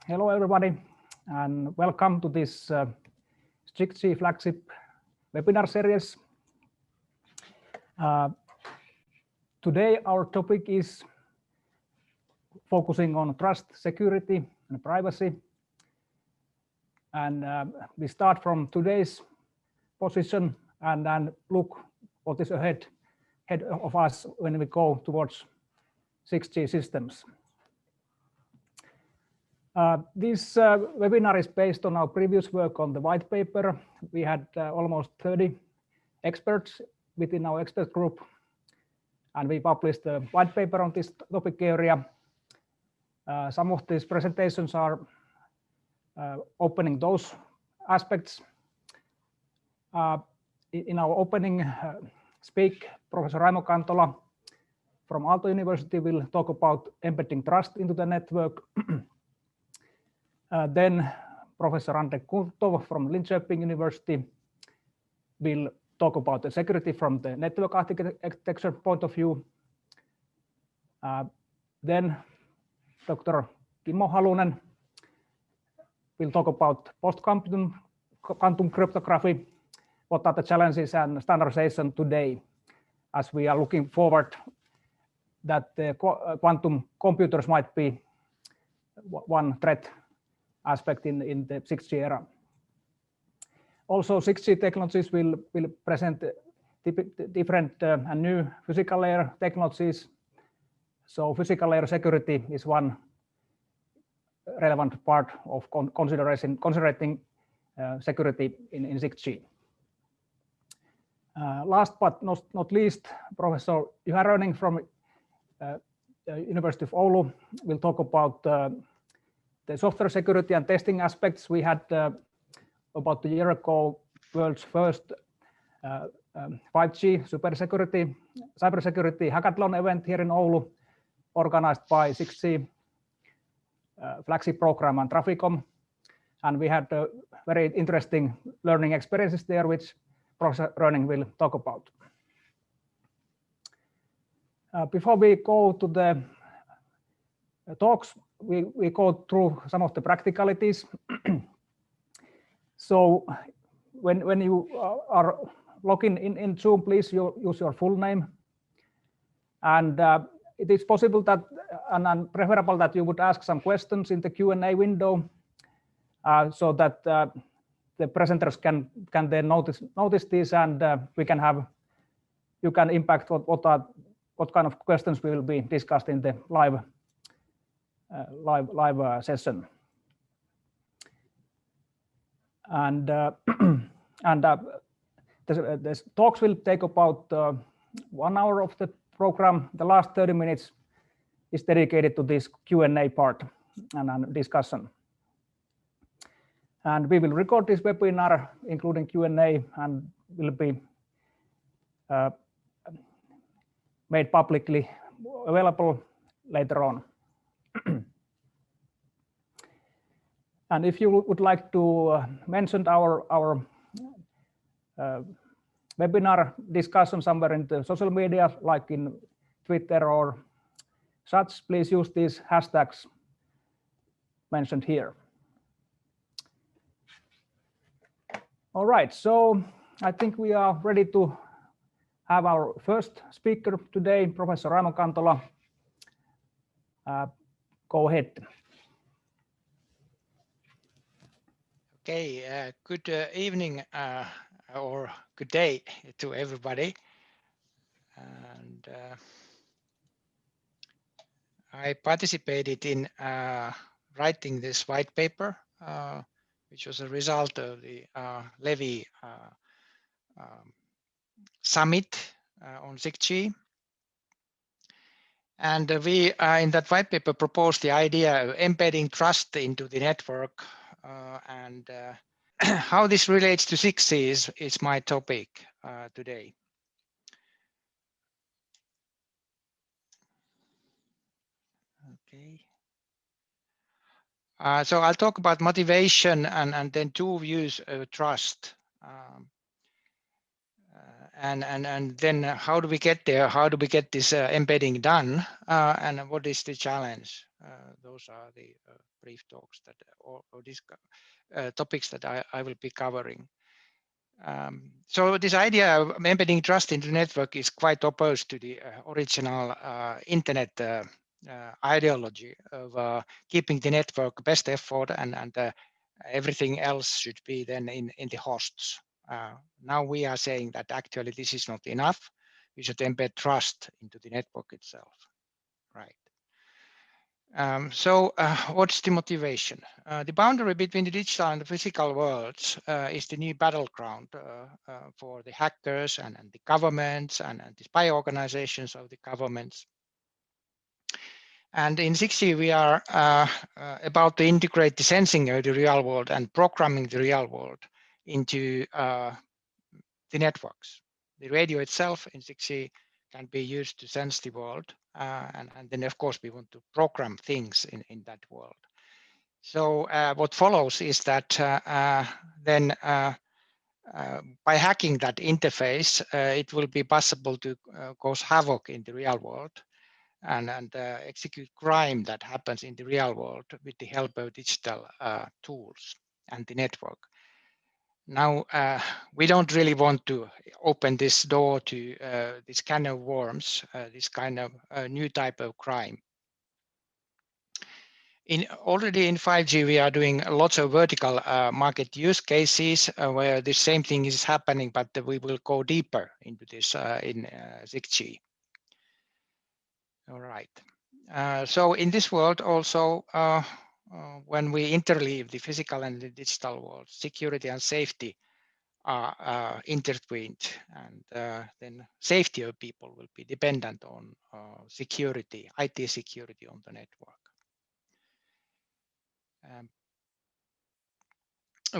Hello everybody, and welcome to this StrictG flagship webinar series. Today our topic is focusing on trust, security, and privacy. And we start from today's position and then look what is ahead of us when we go towards 6G systems. This webinar is based on our previous work on the white paper. We had almost 30 experts within our expert group, and we published a white paper on this topic area. Some of these presentations are opening those aspects. In our opening speak, Professor Raimo Kantola from Aalto University will talk about embedding trust into the network. Then Professor Kantola from Linköping University will talk about the security from the network architecture point of view. Then Dr. Kimmo Halunen will talk about post-quantum cryptography. What are the challenges and standardization today, as we are looking forward that the quantum computers might be one threat aspect in the 6G era. Also, 6G technologies will present different and new physical layer technologies. So physical layer security is one relevant part of considering security in 6G. Last but not least, Professor Juha Röning from University of Oulu will talk about the software security and testing aspects. We had about a year ago world's first 5G cybersecurity hackathon event here in Oulu, organized by 6G flagship program and Traficom, and we had very interesting learning experiences there, which Professor Röning will talk about. Before we go to the talks, we go through some of the practicalities. So when you are logging in Zoom, please use your full name. And it is possible that, and preferable that you would ask some questions in the Q&A window, so that the presenters can then notice this, and we can have, you can impact what kind of questions will be discussed in the live session. And the talks will take about 1 hour of the program. The last 30 minutes is dedicated to this Q&A part and discussion. And we will record this webinar, including Q&A, and will be made publicly available later on. And if you would like to mention our webinar discussion somewhere in the social media, like in Twitter or such, please use these hashtags mentioned here. All right, so I think we are ready to have our first speaker today, Professor Raimo Kantola. Go ahead. Okay, good evening or good day to everybody. And I participated in writing this white paper, which was a result of the Levy summit on 6G. And we, in that white paper, proposed the idea of embedding trust into the network, and how this relates to 6G is my topic today. Okay. So I'll talk about motivation and then two views of trust. and then how do we get there? How do we get this embedding done? And what is the challenge? Those are the brief talks that or these topics that I will be covering. So this idea of embedding trust into the network is quite opposed to the original internet ideology of keeping the network best effort and everything else should be then in the hosts. Now we are saying that actually this is not enough. We should embed trust into the network itself, right? So what's the motivation? The boundary between the digital and the physical worlds is the new battleground for the hackers and the governments and the spy organizations of the governments. And in 6G, we are about to integrate the sensing of the real world and programming the real world into the networks. The radio itself in 6G can be used to sense the world. And then, of course, we want to program things in that world. So what follows is that then by hacking that interface, it will be possible to cause havoc in the real world and execute crime that happens in the real world with the help of digital tools and the network. Now, we don't really want to open this door to this kind of worms, this kind of new type of crime. Already in 5G, we are doing lots of vertical market use cases where the same thing is happening, but we will go deeper into this in 6G. All right. So in this world also, when we interleave the physical and the digital world, security and safety are intertwined, and then safety of people will be dependent on security, IT security on the network.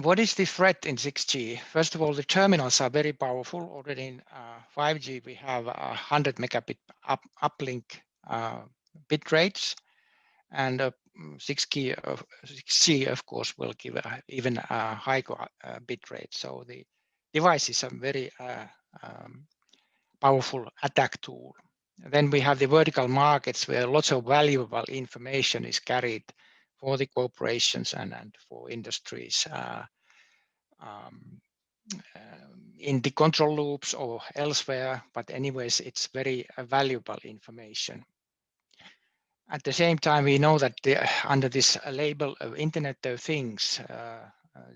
What is the threat in 6G? First of all, the terminals are very powerful. Already in 5G, we have 100 megabit uplink bit rates, and 6G, of course, will give even a higher bit rate. So the device is a very powerful attack tool. Then we have the vertical markets where lots of valuable information is carried for the corporations and for industries in the control loops or elsewhere. But anyways, it's very valuable information. At the same time, we know that under this label of Internet of Things,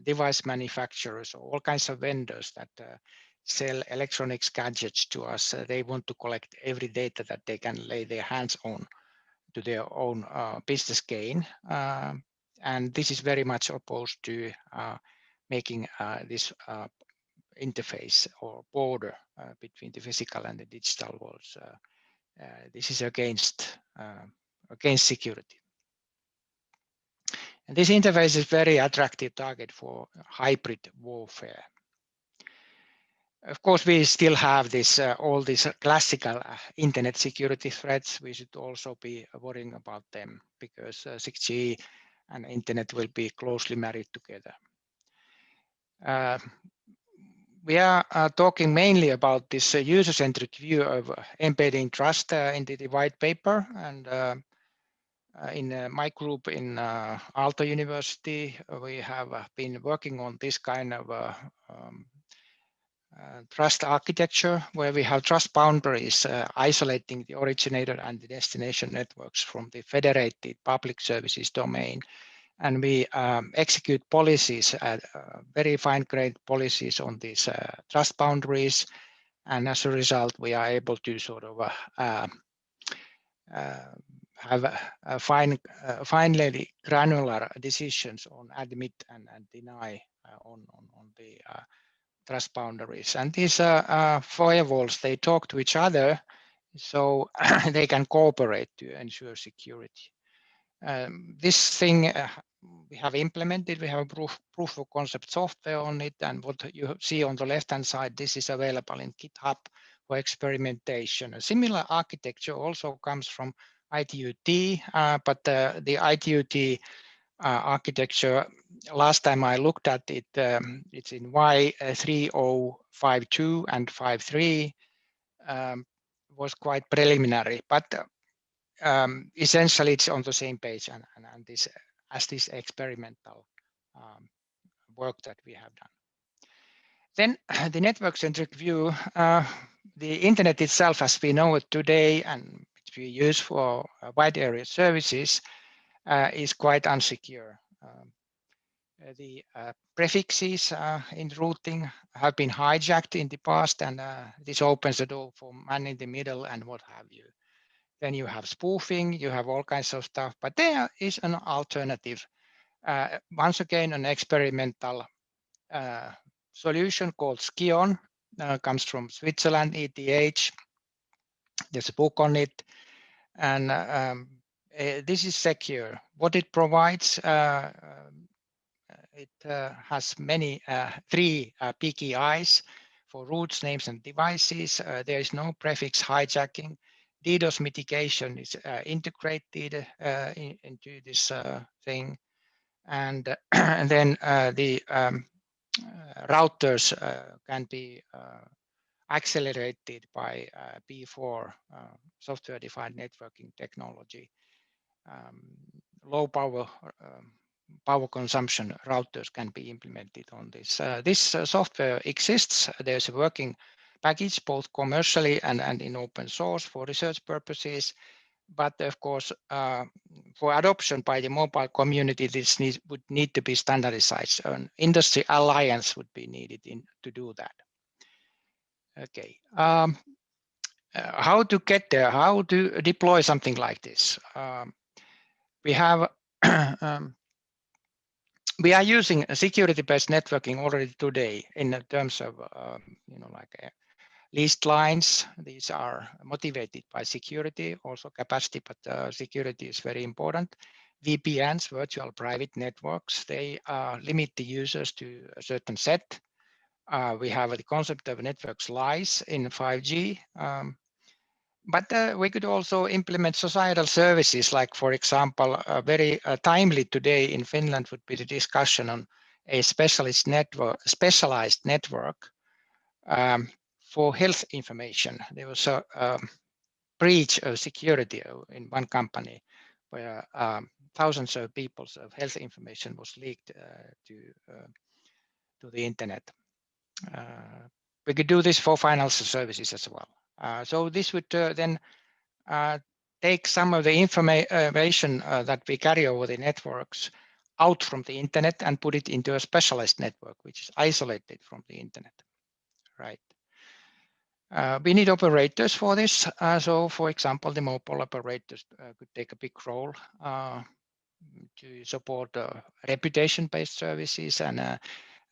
device manufacturers or all kinds of vendors that sell electronics gadgets to us, they want to collect every data that they can lay their hands on to their own business gain. And this is very much opposed to making this interface or border between the physical and the digital worlds. This is against security. And this interface is very attractive target for hybrid warfare. Of course, we still have this all these classical internet security threats. We should also be worrying about them because 6G and internet will be closely married together. We are talking mainly about this user-centric view of embedding trust in the white paper, and in my group in Aalto University, we have been working on this kind of trust architecture where we have trust boundaries isolating the originator and the destination networks from the federated public services domain. And we execute policies, very fine-grained policies on these trust boundaries. And as a result, we are able to sort of have finely granular decisions on admit and deny on the trust boundaries. And these firewalls, they talk to each other so they can cooperate to ensure security. This thing we have implemented, we have proof of concept software on it, and what you see on the left-hand side, this is available in GitHub for experimentation. A similar architecture also comes from ITUT, but the ITUT architecture. Last time I looked at it, it's in Y3052 and 53, was quite preliminary, but essentially it's on the same page and this as this experimental work that we have done. Then the network-centric view, the internet itself as we know it today and which we use for wide area services is quite unsecure. The prefixes in routing have been hijacked in the past, and this opens the door for man in the middle and what have you. Then you have spoofing, you have all kinds of stuff, but there is an alternative. Once again, an experimental solution called Skion, comes from Switzerland, ETH. There's a book on it, and this is secure. What it provides, it has many three PKIs for routes, names, and devices. There is no prefix hijacking. DDoS mitigation is integrated into this thing, and, and then the routers can be accelerated by P4 software-defined networking technology. Low power consumption routers can be implemented on this. This software exists. There's a working package both commercially and in open source for research purposes. But of course, for adoption by the mobile community, this would need to be standardized. An industry alliance would be needed to do that. Okay. How to get there? How to deploy something like this? We have we are using a security-based networking already today in terms of like leased lines. These are motivated by security, also capacity, but security is very important. VPNs, virtual private networks, they limit the users to a certain set. We have the concept of network slice in 5G. But we could also implement societal services, like, for example, very timely today in Finland would be the discussion on a specialized network for health information. There was a breach of security in one company where thousands of people's health information was leaked to the internet. We could do this for financial services as well. So this would then take some of the information that we carry over the networks out from the internet and put it into a specialized network, which is isolated from the internet, right? We need operators for this. So, for example, the mobile operators could take a big role to support reputation-based services and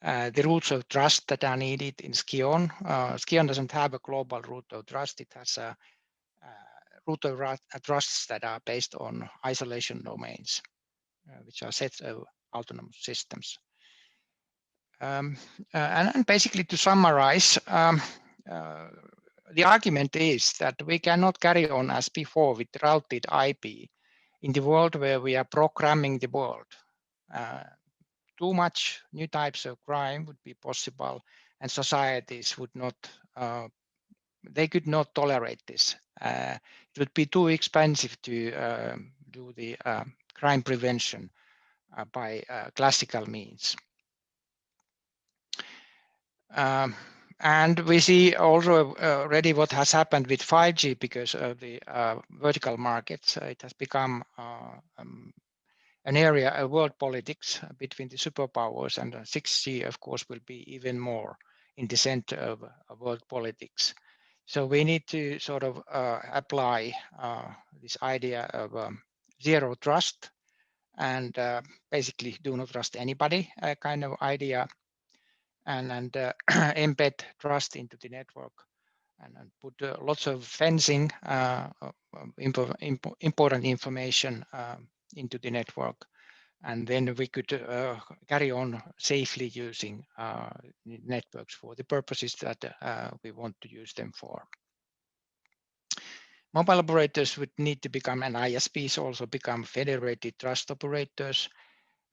the roots of trust that are needed in Skion. Skion doesn't have a global root of trust. It has a root of trusts that are based on isolation domains, which are sets of autonomous systems. And basically, to summarize, the argument is that we cannot carry on as before with routed IP in the world where we are programming the world. Too much new types of crime would be possible, and societies would not, they could not tolerate this. It would be too expensive to do the crime prevention by classical means. And we see also already what has happened with 5G because of the vertical markets. It has become an area of world politics between the superpowers, and 6G, of course, will be even more in the center of world politics. So we need to sort of apply this idea of zero trust and basically do not trust anybody kind of idea, and embed trust into the network and put lots of fencing, important information into the network. And then we could carry on safely using networks for the purposes that we want to use them for. Mobile operators would need to become, and ISPs also become federated trust operators.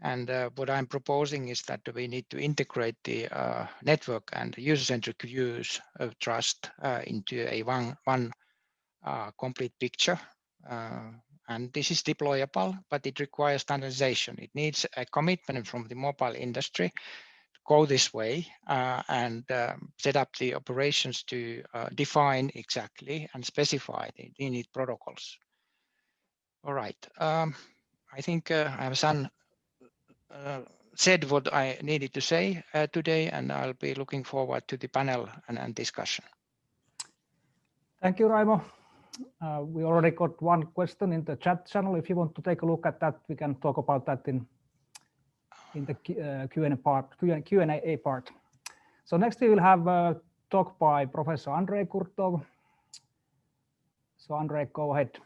And what I'm proposing is that we need to integrate the network and user-centric views of trust into a one complete picture. And this is deployable, but it requires standardization. It needs a commitment from the mobile industry to go this way and set up the operations to define exactly and specify the needed protocols. All right. I think I have said what I needed to say today, and I'll be looking forward to the panel and discussion. Thank you, Raimo. We already got one question in the chat channel. If you want to take a look at that, we can talk about that in the Q&A part. So next we will have a talk by Professor Andrei Kurtov. So Andrei, go ahead.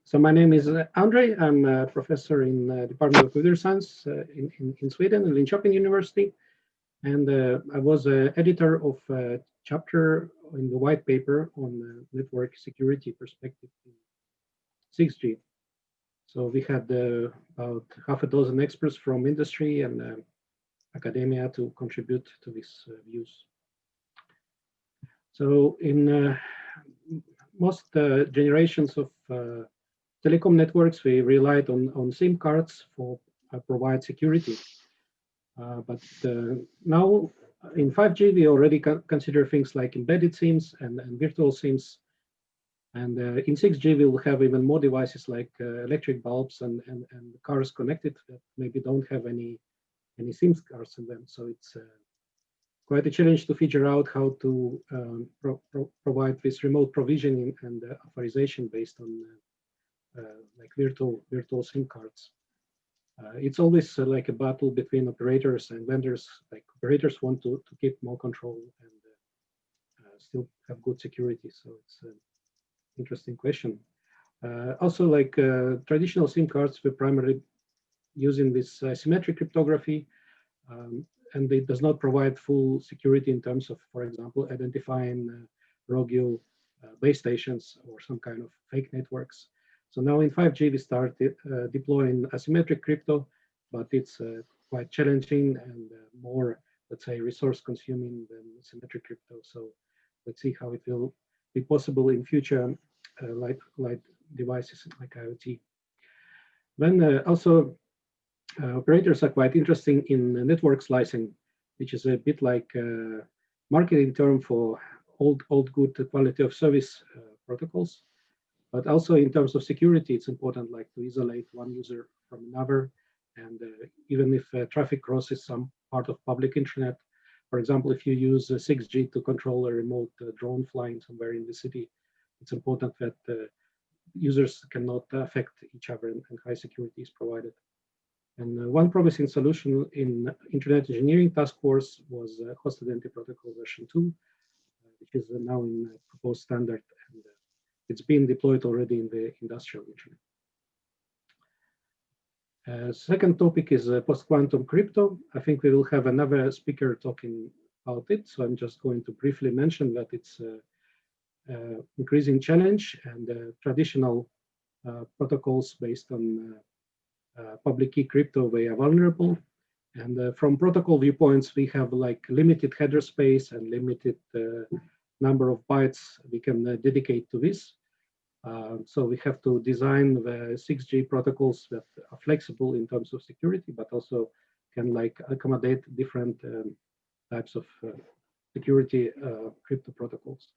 So my name is Andrei. I'm a professor in the Department of Computer Science in Sweden, in Linköping University. And I was editor of a chapter in the white paper on network security perspective in 6G. So we had about half a dozen experts from industry and academia to contribute to these views. So in most generations of telecom networks, we relied on SIM cards for provide security. But now in 5G, we already consider things like embedded SIMs and virtual SIMs. And in 6G, we will have even more devices like electric bulbs and cars connected that maybe don't have any SIM cards in them. So it's quite a challenge to figure out how to provide this remote provisioning and authorization based on like virtual SIM cards. It's always like a battle between operators and vendors. Like operators want to keep more control and still have good security. So it's an interesting question. Also, like traditional SIM cards, we're primarily using this asymmetric cryptography, and it does not provide full security in terms of, for example, identifying rogue base stations or some kind of fake networks. So now in 5G, we started deploying asymmetric crypto, but it's quite challenging and more, let's say, resource consuming than symmetric crypto. So let's see how it will be possible in future light devices like IoT. Then also operators are quite interesting in network slicing, which is a bit like a marketing term for old good quality of service protocols. But also in terms of security, it's important like to isolate one user from another. And even if traffic crosses some part of public internet, for example, if you use 6G to control a remote drone flying somewhere in the city, it's important that users cannot affect each other and high security is provided. And one promising solution in Internet Engineering Task Force was Hosted Entity Protocol version 2, which is now in proposed standard. And it's been deployed already in the industrial internet. Second topic is post-quantum crypto. I think we will have another speaker talking about it. So I'm just going to briefly mention that it's an increasing challenge and traditional protocols based on public key crypto, they are vulnerable. And from protocol viewpoints, we have like limited header space and limited number of bytes we can dedicate to this. So we have to design the 6G protocols that are flexible in terms of security, but also can like accommodate different types of security crypto protocols.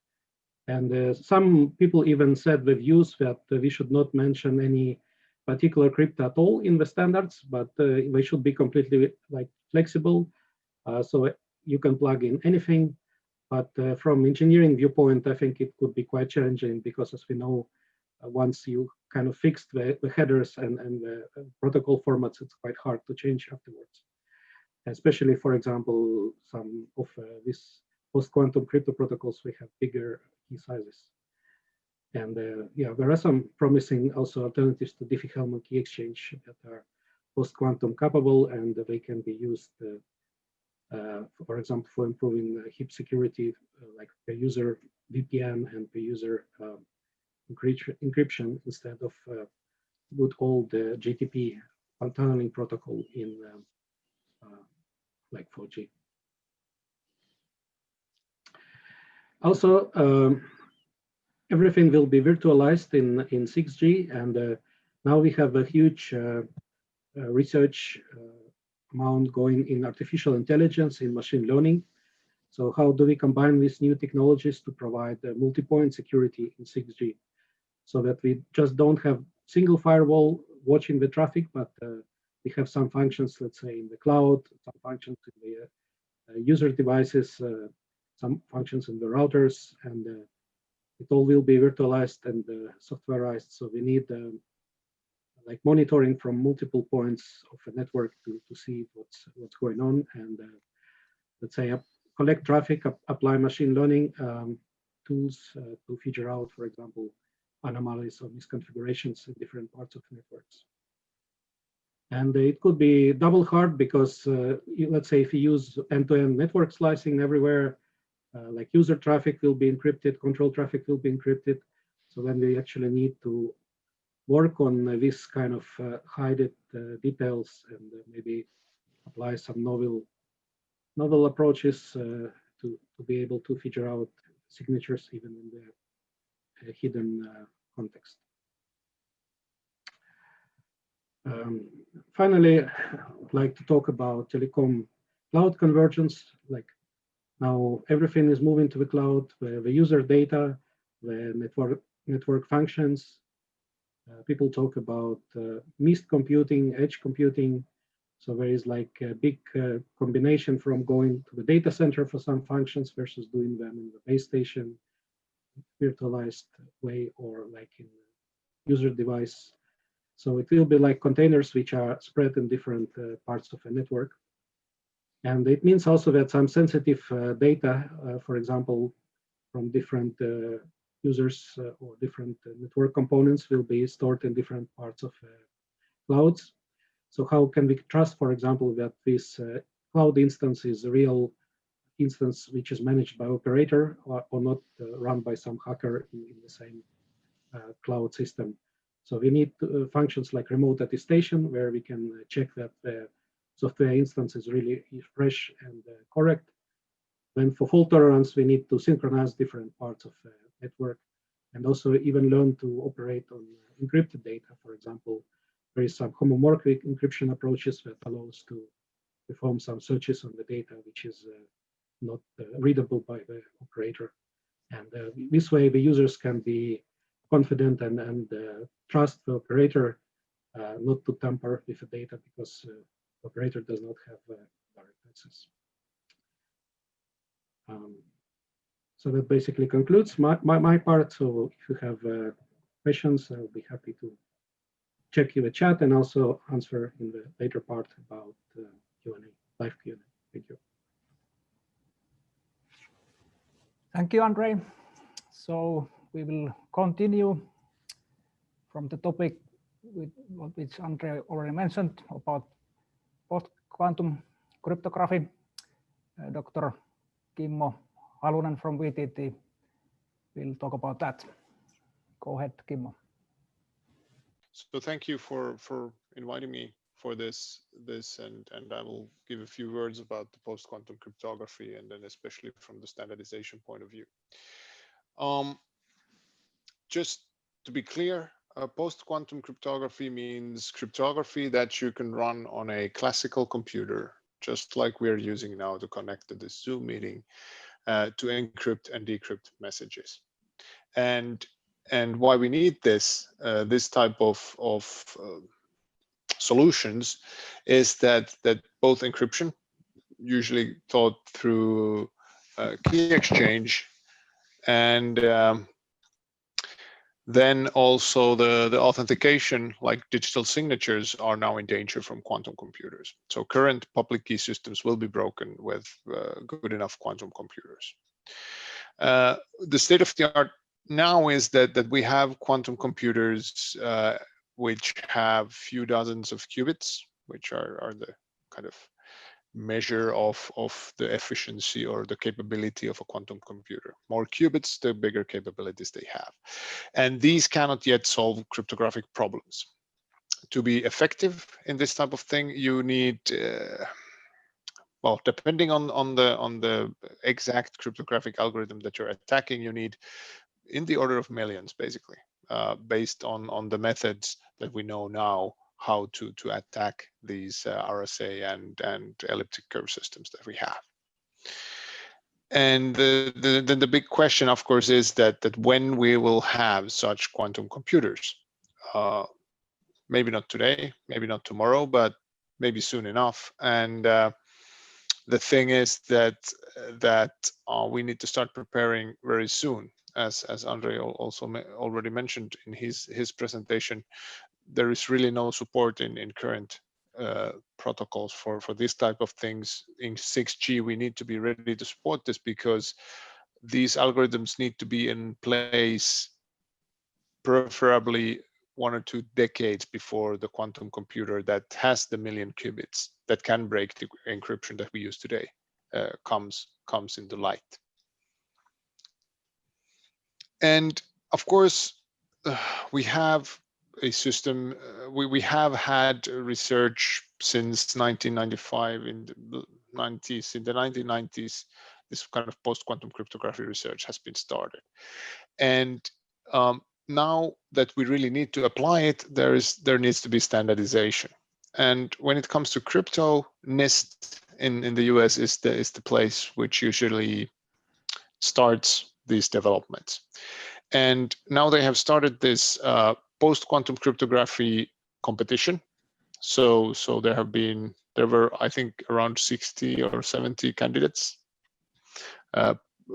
And some people even said the views that we should not mention any particular crypto at all in the standards, but they should be completely like flexible. So you can plug in anything. But from engineering viewpoint, I think it could be quite challenging because, as we know, once you kind of fixed the headers and the protocol formats, it's quite hard to change afterwards. Especially, for example, some of these post-quantum crypto protocols, we have bigger key sizes. And yeah, there are some promising also alternatives to Diffie-Hellman key exchange that are post-quantum capable, and they can be used for example, for improving heap security, like per user VPN and per user encryption instead of good old GTP tunneling protocol in like 4G. Also, everything will be virtualized in 6G, and now we have a huge research amount going in artificial intelligence, in machine learning. So how do we combine these new technologies to provide multi-point security in 6G, so that we just don't have single firewall watching the traffic, but we have some functions, let's say, in the cloud, some functions in the user devices, some functions in the routers, and it all will be virtualized and softwareized. So we need like monitoring from multiple points of a network to see what's going on, and let's say collect traffic, apply machine learning tools to figure out, for example, anomalies or misconfigurations in different parts of networks. And it could be double hard because let's say if you use end-to-end network slicing everywhere, like user traffic will be encrypted, control traffic will be encrypted. So then we actually need to work on this kind of hidden details and maybe apply some novel approaches to be able to figure out signatures even in the hidden context. Finally, I'd like to talk about telecom cloud convergence. Like now, everything is moving to the cloud, the user data, the network functions. People talk about mist computing, edge computing. So there is like a big combination from going to the data center for some functions versus doing them in the base station, virtualized way, or like in user device. So it will be like containers which are spread in different parts of a network. And it means also that some sensitive data, for example, from different users or different network components will be stored in different parts of clouds. So how can we trust, for example, that this cloud instance is a real instance which is managed by operator or not run by some hacker in the same cloud system? So we need functions like remote attestation, where we can check that the software instance is really fresh and correct. Then for fault tolerance, we need to synchronize different parts of the network, and also even learn to operate on encrypted data. For example, there is some homomorphic encryption approaches that allows to perform some searches on the data which is not readable by the operator. And this way, the users can be confident and trust the operator not to tamper with the data, because the operator does not have direct access. So that basically concludes my part. So if you have questions, I'll be happy to check the chat and also answer in the later part about Q&A, live Q&A. Thank you. Thank you, Andre. So we will continue from the topic which Andre already mentioned about post-quantum cryptography. Dr. Kimmo Halunen from VTT will talk about that. Go ahead, Kimmo. So thank you for inviting me for this, and I will give a few words about the post-quantum cryptography, and then especially from the standardization point of view. Just to be clear, post-quantum cryptography means cryptography that you can run on a classical computer, just like we're using now to connect to this Zoom meeting, to encrypt and decrypt messages. And why we need this type of solutions is that both encryption, usually thought through key exchange, and then also the authentication, like digital signatures, are now in danger from quantum computers. So current public key systems will be broken with good enough quantum computers. The state of the art now is that we have quantum computers which have few dozens of qubits, which are the kind of measure of the efficiency or the capability of a quantum computer. More qubits, the bigger capabilities they have. And these cannot yet solve cryptographic problems. to be effective in this type of thing, you need, well, depending on the exact cryptographic algorithm that you're attacking, you need in the order of millions, basically, based on the methods that we know now how to attack these RSA and elliptic curve systems that we have. And then the big question, of course, is that when we will have such quantum computers. Maybe not today, maybe not tomorrow, but maybe soon enough. And the thing is that we need to start preparing very soon, as Andre also already mentioned in his presentation. There is really no support in current protocols for this type of things. In 6G, we need to be ready to support this because these algorithms need to be in place preferably 1 or 2 decades before the quantum computer that has the 1 million qubits that can break the encryption that we use today comes into light. And of course, we have a system. We have had research since 1995. In the 1990s, this kind of post-quantum cryptography research has been started. And now that we really need to apply it, there needs to be standardization. And when it comes to crypto, NIST in the US is the place which usually starts these developments. And now they have started this post-quantum cryptography competition. So there were I think around 60 or 70 candidates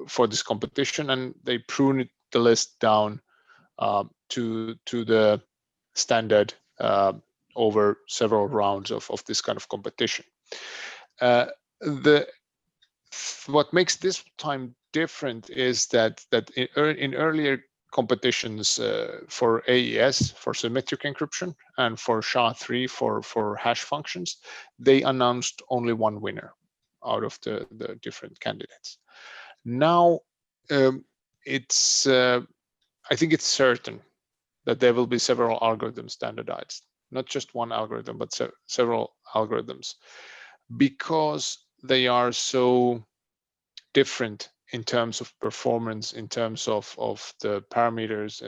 for this competition, and they pruned the list down to the standard over several rounds of this kind of competition. What makes this time different is that in earlier competitions for AES, for symmetric encryption, and for SHA-3 for hash functions, they announced only one winner out of the different candidates. Now I think it's certain that there will be several algorithms standardized, not just one algorithm, but several algorithms, because they are so different in terms of performance, in terms of the parameters,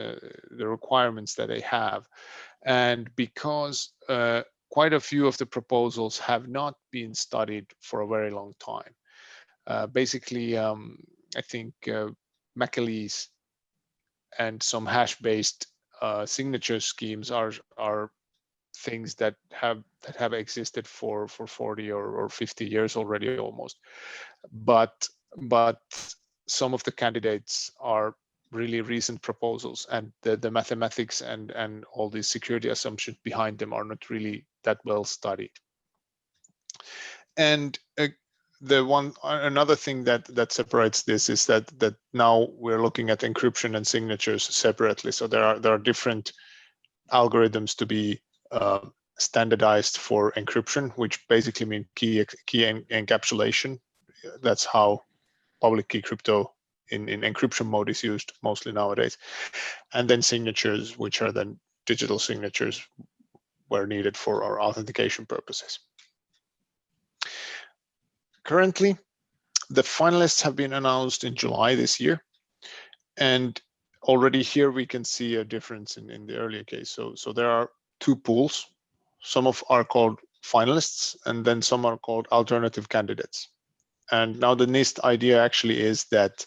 the requirements that they have, and because quite a few of the proposals have not been studied for a very long time. Basically, I think Macaulay's and some hash-based signature schemes are things that have existed for 40 or 50 years already almost. But some of the candidates are really recent proposals, and the mathematics and all the security assumptions behind them are not really that well studied. And another thing that separates this is that now we're looking at encryption and signatures separately. So there are different algorithms to be standardized for encryption, which basically mean key encapsulation. That's how public key crypto in encryption mode is used mostly nowadays. And then signatures, which are then digital signatures where needed for our authentication purposes. Currently, the finalists have been announced in July this year. And already here we can see a difference in the earlier case. So there are 2 pools. Some are called finalists, and then some are called alternative candidates. And now the NIST idea actually is that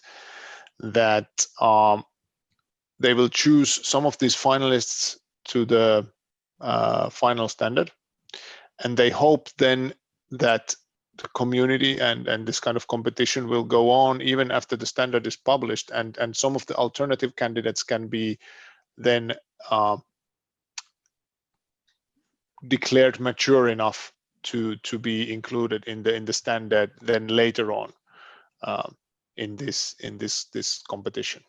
they will choose some of these finalists to the final standard, and they hope then that the community and this kind of competition will go on even after the standard is published, and some of the alternative candidates can be then declared mature enough to be included in the standard then later on in this competition.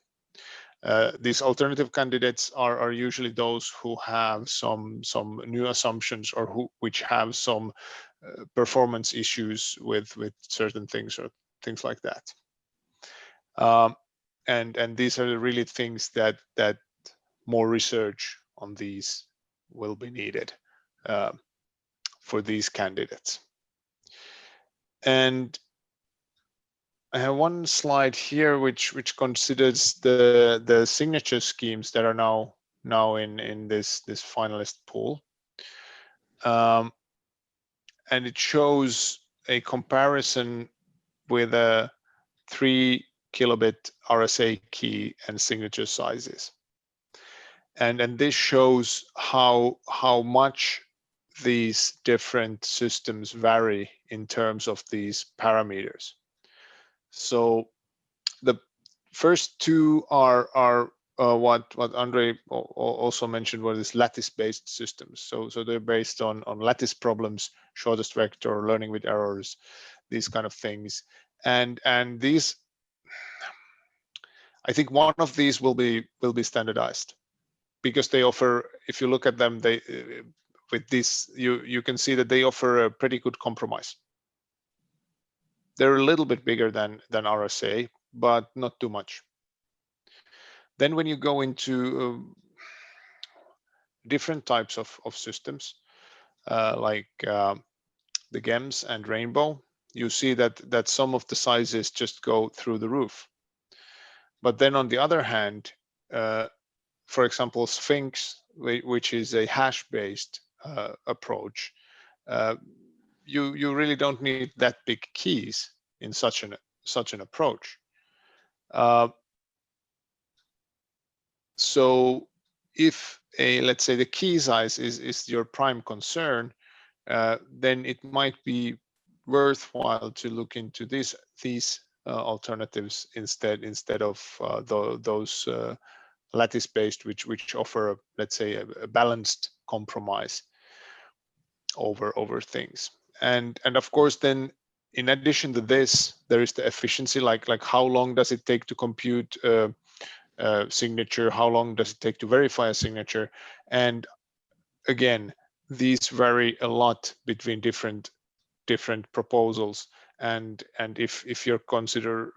These alternative candidates are usually those who have some new assumptions or which have some performance issues with certain things or things like that. And these are really things that more research on these will be needed for these candidates. And I have one slide here which considers the signature schemes that are now in this finalist pool, and it shows a comparison with a 3 kilobit RSA key and signature sizes, and this shows how much these different systems vary in terms of these parameters. So the first two are what Andre also mentioned, were these lattice-based systems. So they're based on lattice problems, shortest vector, learning with errors, these kind of things. And these, I think one of these will be standardized, because they offer, if you look at them, they with this, you can see that they offer a pretty good compromise. They're a little bit bigger than RSA, but not too much. Then when you go into different types of systems, like the GEMS and Rainbow, you see that some of the sizes just go through the roof. But then on the other hand, for example, Sphinx, which is a hash-based approach, you really don't need that big keys in such an approach. So if let's say the key size is your prime concern, then it might be worthwhile to look into these alternatives instead of those lattice-based, which offer let's say a balanced compromise over things. And of course, then in addition to this, there is the efficiency, like how long does it take to compute signature, how long does it take to verify a signature, and again, these vary a lot between different proposals. And if you consider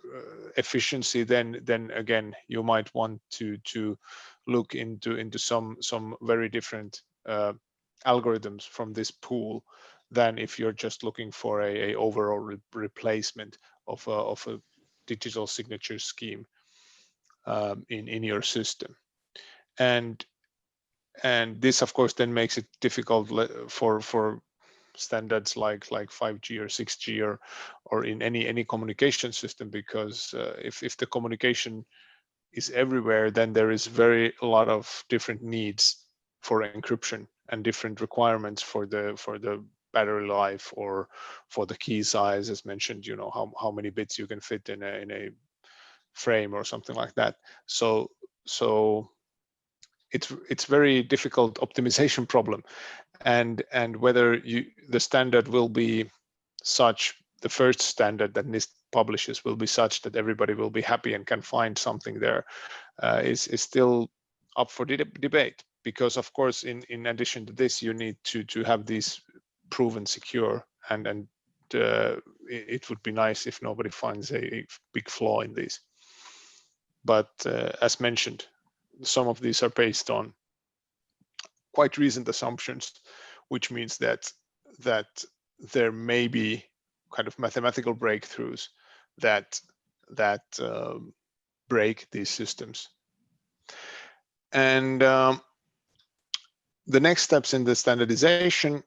efficiency, then again you might want to look into some very different algorithms from this pool than if you're just looking for a overall replacement of a digital signature scheme in your system. And this of course then makes it difficult for standards like 5G or 6G or in any communication system, because if the communication is everywhere, then there is a lot of different needs for encryption and different requirements for the battery life or for the key size, as mentioned, how many bits you can fit in a frame or something like that. So it's very difficult optimization problem, and whether the standard will be such, the first standard that NIST publishes will be such that everybody will be happy and can find something there, is still up for debate, because of course in addition to this you need to have these proven secure, and it would be nice if nobody finds a big flaw in these. But as mentioned, some of these are based on quite recent assumptions, which means that there may be kind of mathematical breakthroughs that break these systems. And the next steps in the standardization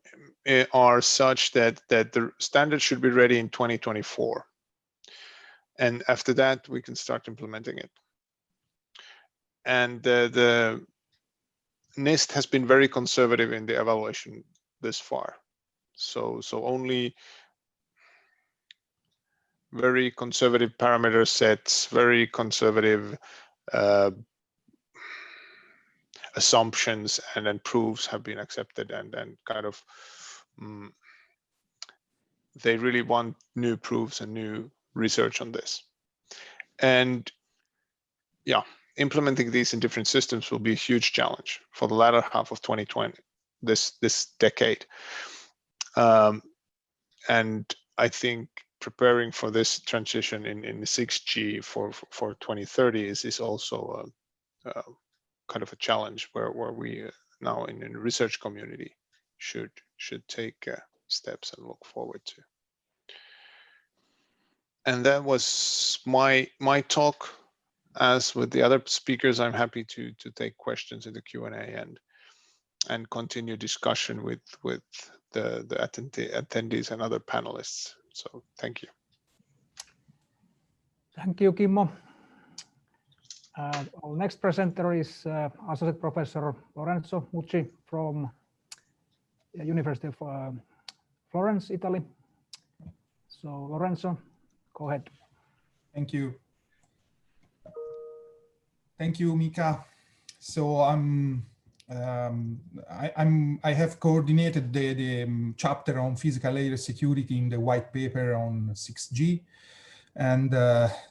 are such that the standard should be ready in 2024. And after that, we can start implementing it. And the NIST has been very conservative in the evaluation this far. So only very conservative parameter sets, very conservative assumptions, and then proofs have been accepted, and kind of they really want new proofs and new research on this. And yeah, implementing these in different systems will be a huge challenge for the latter half of 2020, this decade. And I think preparing for this transition in the 6G for 2030 is also kind of a challenge where we now in the research community should take steps and look forward to. And that was my talk. As with the other speakers, I'm happy to take questions in the Q&A and continue discussion with the attendees and other panelists. So thank you. Thank you, Kimmo. Our next presenter is Associate Professor Lorenzo Mucci from the University of Florence, Italy. So Lorenzo, go ahead. Thank you. Thank you, Mika. So I have coordinated the chapter on physical layer security in the white paper on 6G, and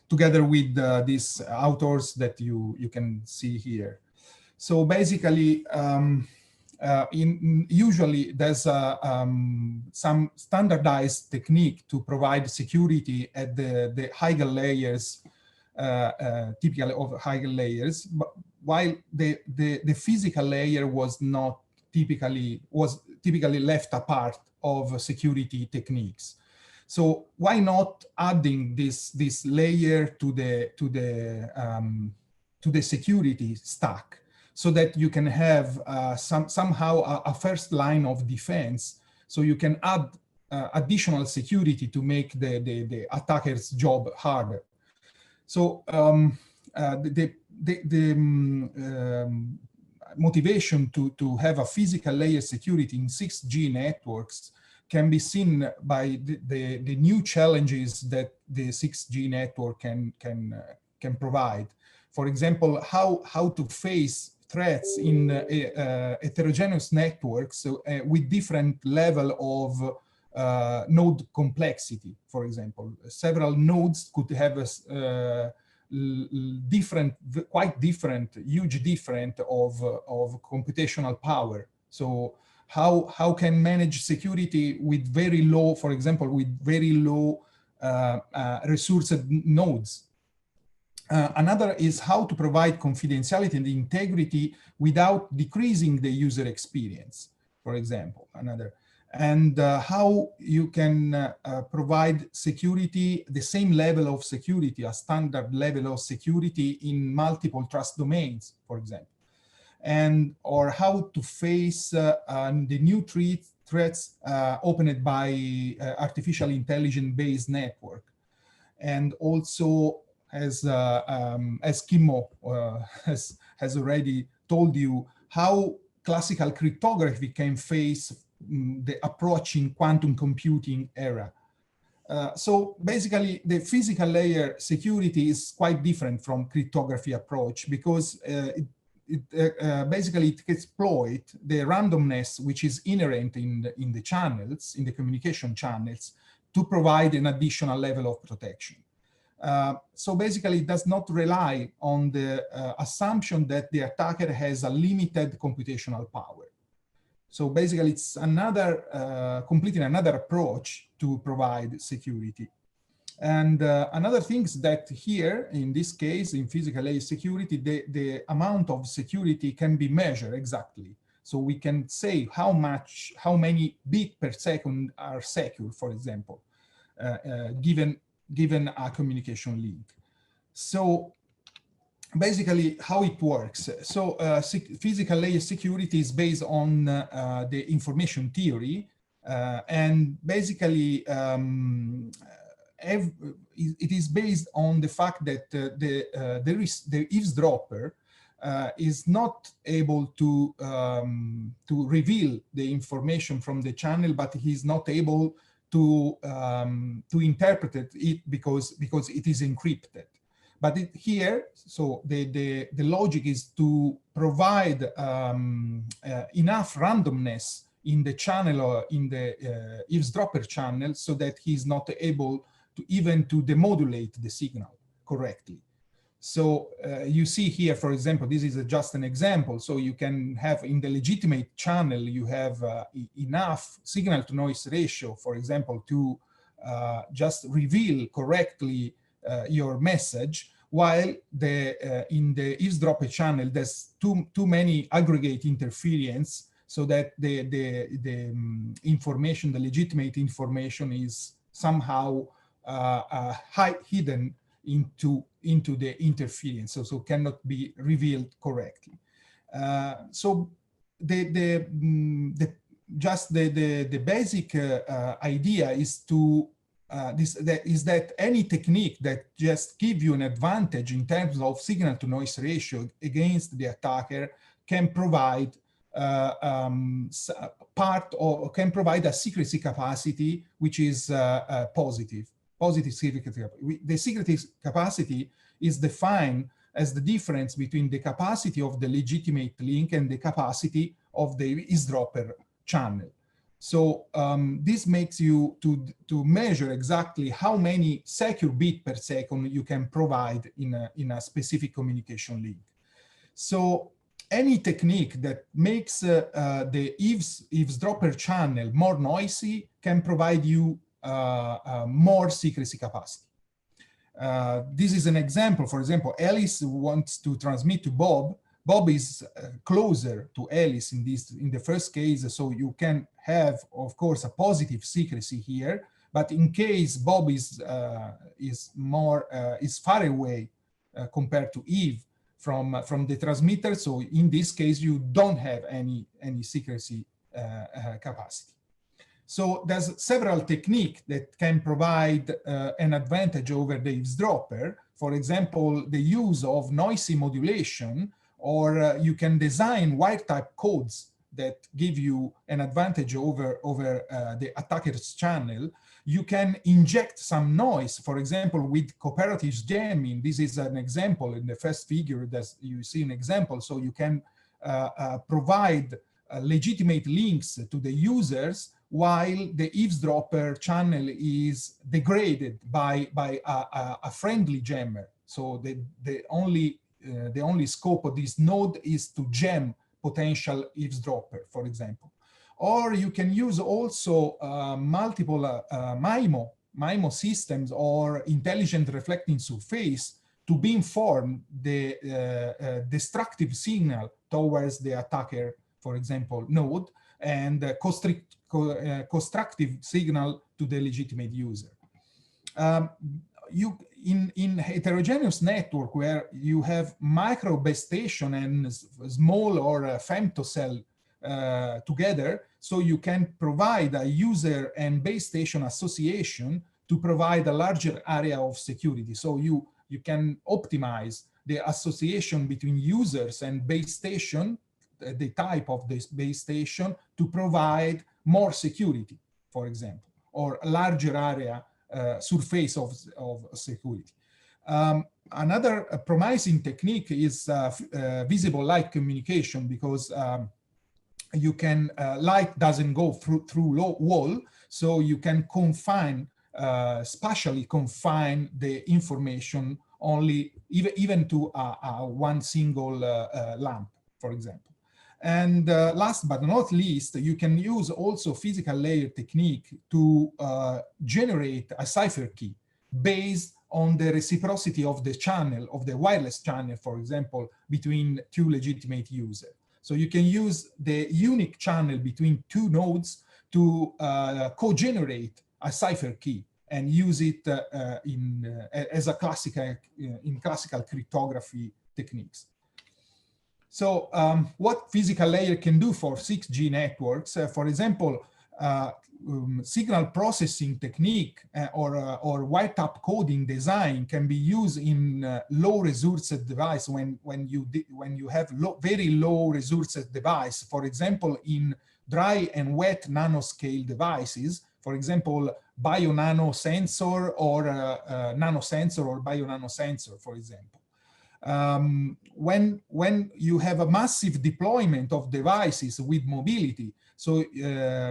together with these authors that you can see here. So basically, usually there's some standardized technique to provide security at the higher layers, typically of higher layers, but while the physical layer was typically left apart of security techniques. So why not adding this layer to the security stack, so that you can have somehow a first line of defense, so you can add additional security to make the attacker's job harder. So the motivation to have a physical layer security in 6G networks can be seen by the new challenges that the 6G network can provide. For example, how to face threats in heterogeneous networks with different level of node complexity. For example, several nodes could have a huge difference of computational power. So how can manage security with very low, for example, with very low resourced nodes? Another is how to provide confidentiality and integrity without decreasing the user experience, for example, and how you can provide security, the same level of security, a standard level of security in multiple trust domains, for example, or how to face the new threats opened by artificial intelligence based network, and also as Kimmo has already told you, how classical cryptography can face the approaching quantum computing era. So basically, the physical layer security is quite different from cryptography approach, because basically it exploits the randomness which is inherent in the channels, in the communication channels, to provide an additional level of protection. So basically, it does not rely on the assumption that the attacker has a limited computational power. So basically, it's completely another approach to provide security. And another thing is that here, in this case, in physical layer security, the amount of security can be measured exactly. So we can say how many bits per second are secure, for example, given a communication link. So basically how it works. So physical layer security is based on the information theory, and basically it is based on the fact that the eavesdropper is not able to reveal the information from the channel, but he's not able to interpret it because it is encrypted. But here, so the logic is to provide enough randomness in the channel, or in the eavesdropper channel, so that he's not able to even to demodulate the signal correctly. So you see here, for example, this is just an example. So you can have in the legitimate channel, you have enough signal to noise ratio, for example, to just reveal correctly your message, while in the eavesdropper channel, there's too many aggregate interference. so that the information, the legitimate information, is somehow hidden into the interference, so cannot be revealed correctly. So the basic idea is to that any technique that just give you an advantage in terms of signal to noise ratio against the attacker can provide can provide a secrecy capacity which is positive secrecy. The secrecy capacity is defined as the difference between the capacity of the legitimate link and the capacity of the eavesdropper channel. So this makes you to measure exactly how many secure bits per second you can provide in a specific communication link. So any technique that makes the eavesdropper channel more noisy can provide you more secrecy capacity. This is an example. For example, Alice wants to transmit to Bob. Bob is closer to Alice in the first case, so you can have, of course, a positive secrecy here. But in case Bob is far away compared to Eve from the transmitter, so in this case you don't have any secrecy capacity. So there's several techniques that can provide an advantage over the eavesdropper. For example, the use of noisy modulation, or you can design wire-type codes that give you an advantage over the attacker's channel. You can inject some noise, for example, with cooperative jamming. This is an example in the first figure that you see an example. So you can provide legitimate links to the users while the eavesdropper channel is degraded by a friendly jammer. So the only scope of this node is to jam potential eavesdropper, for example. Or you can use also multiple MIMO systems or intelligent reflecting surface to beamform the destructive signal towards the attacker, for example, node, and constructive signal to the legitimate user. In heterogeneous network where you have micro base station and small or femtocell together, so you can provide a user and base station association to provide a larger area of security. So you can optimize the association between users and base station, the type of this base station, to provide more security, for example, or a larger area surface of security. Another promising technique is visible light communication, because you can light doesn't go through wall, so you can spatially confine the information only even to one single lamp, for example. And last but not least, you can use also physical layer technique to generate a cipher key based on the reciprocity of the channel, of the wireless channel, for example, between two legitimate users. So you can use the unique channel between two nodes to co-generate a cipher key and use it as a in classical cryptography techniques. So what physical layer can do for 6G networks, for example, signal processing technique or wire-tap coding design can be used in low resource device when you have very low resource device. For example, in dry and wet nanoscale devices, for example, bio-nano sensor or nanosensor or bio-nano sensor, for example. When you have a massive deployment of devices with mobility, so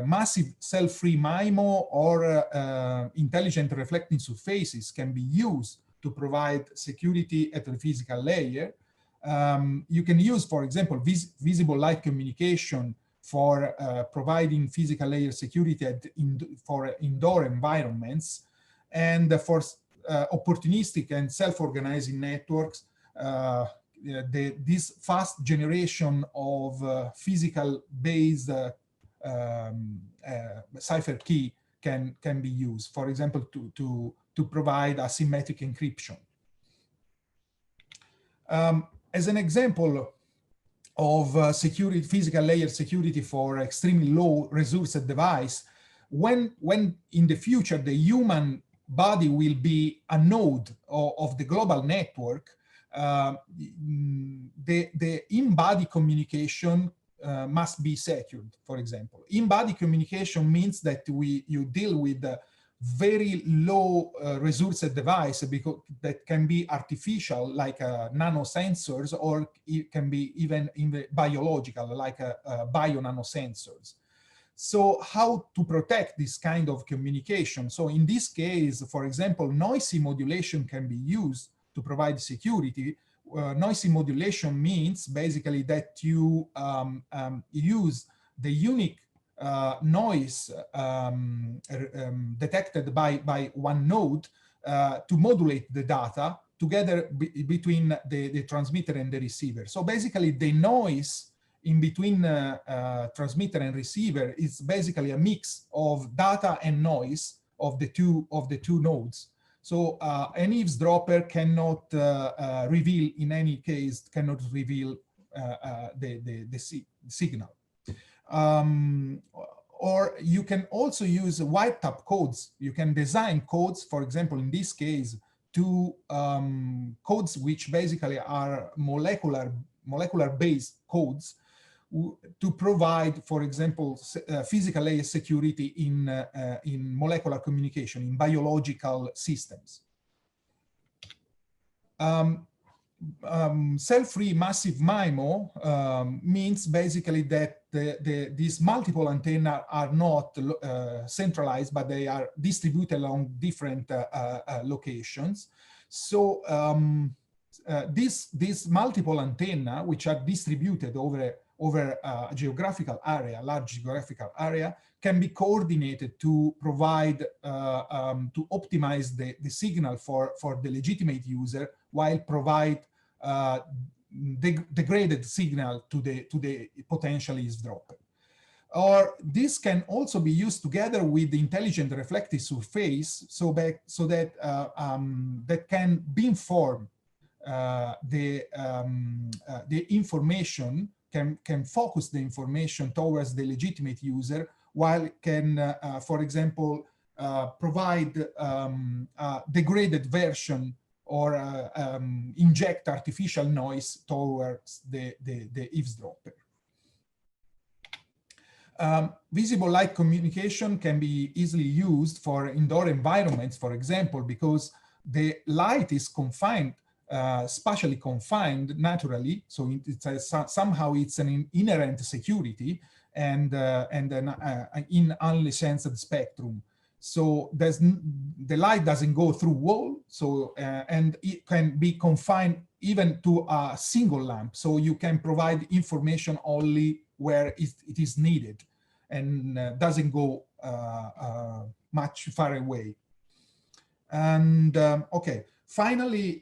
massive cell-free MIMO or intelligent reflecting surfaces can be used to provide security at the physical layer. You can use, for example, visible light communication for providing physical layer security for indoor environments, and for opportunistic and self-organizing networks. this fast generation of physical-based cipher key can be used, for example, to provide asymmetric encryption. As an example of security, physical layer security for extremely low resource device, when in the future the human body will be a node of the global network, the in-body communication must be secured, for example. In-body communication means that you deal with very low resource device, because that can be artificial, like nanosensors, or it can be even in the biological, like bio nanosensors. So how to protect this kind of communication? So in this case, for example, noisy modulation can be used to provide security. Noisy modulation means basically that you use the unique noise detected by one node to modulate the data together between the transmitter and the receiver. So basically the noise in between transmitter and receiver is basically a mix of data and noise of the two nodes. So an eavesdropper cannot reveal, in any case, cannot reveal the signal. Or you can also use wiretap codes. You can design codes, for example, in this case, to codes which basically are molecular-based codes to provide, for example, physical layer security in molecular communication, in biological systems. Cell-free massive MIMO means basically that these multiple antennas are not centralized, but they are distributed along different locations. So these multiple antennas, which are distributed over a geographical area, large geographical area, can be coordinated to provide, to optimize the signal for the legitimate user, while provide degraded signal to the potential eavesdropper. Or this can also be used together with the intelligent reflective surface, so that that can beamform the information, can focus the information towards the legitimate user, while can, for example, provide a degraded version or inject artificial noise towards the eavesdropper. Visible light communication can be easily used for indoor environments, for example, because the light is confined, spatially confined naturally, so somehow it's an inherent security and an in unlicensed spectrum. So the light doesn't go through wall, so and it can be confined even to a single lamp. So you can provide information only where it is needed, and doesn't go much far away. And okay, finally,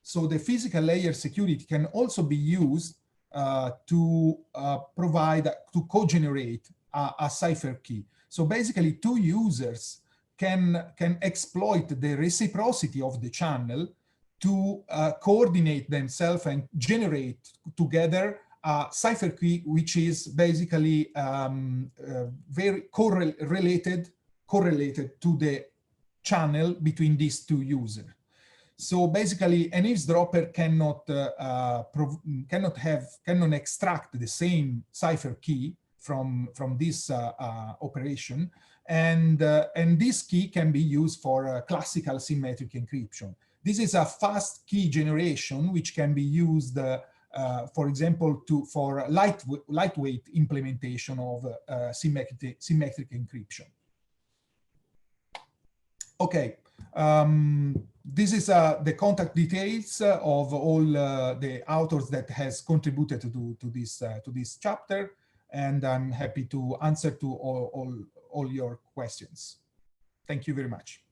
so the physical layer security can also be used to provide, to co-generate a cipher key. So basically, two users can exploit the reciprocity of the channel to coordinate themselves and generate together a cipher key, which is basically very correlated to the channel between these two users. So basically, an eavesdropper cannot extract the same cipher key from this operation, and this key can be used for classical symmetric encryption. This is a fast key generation which can be used, for example, for lightweight implementation of symmetric encryption. Okay. This is the contact details of all the authors that has contributed to this chapter, and I'm happy to answer to all your questions. Thank you very much.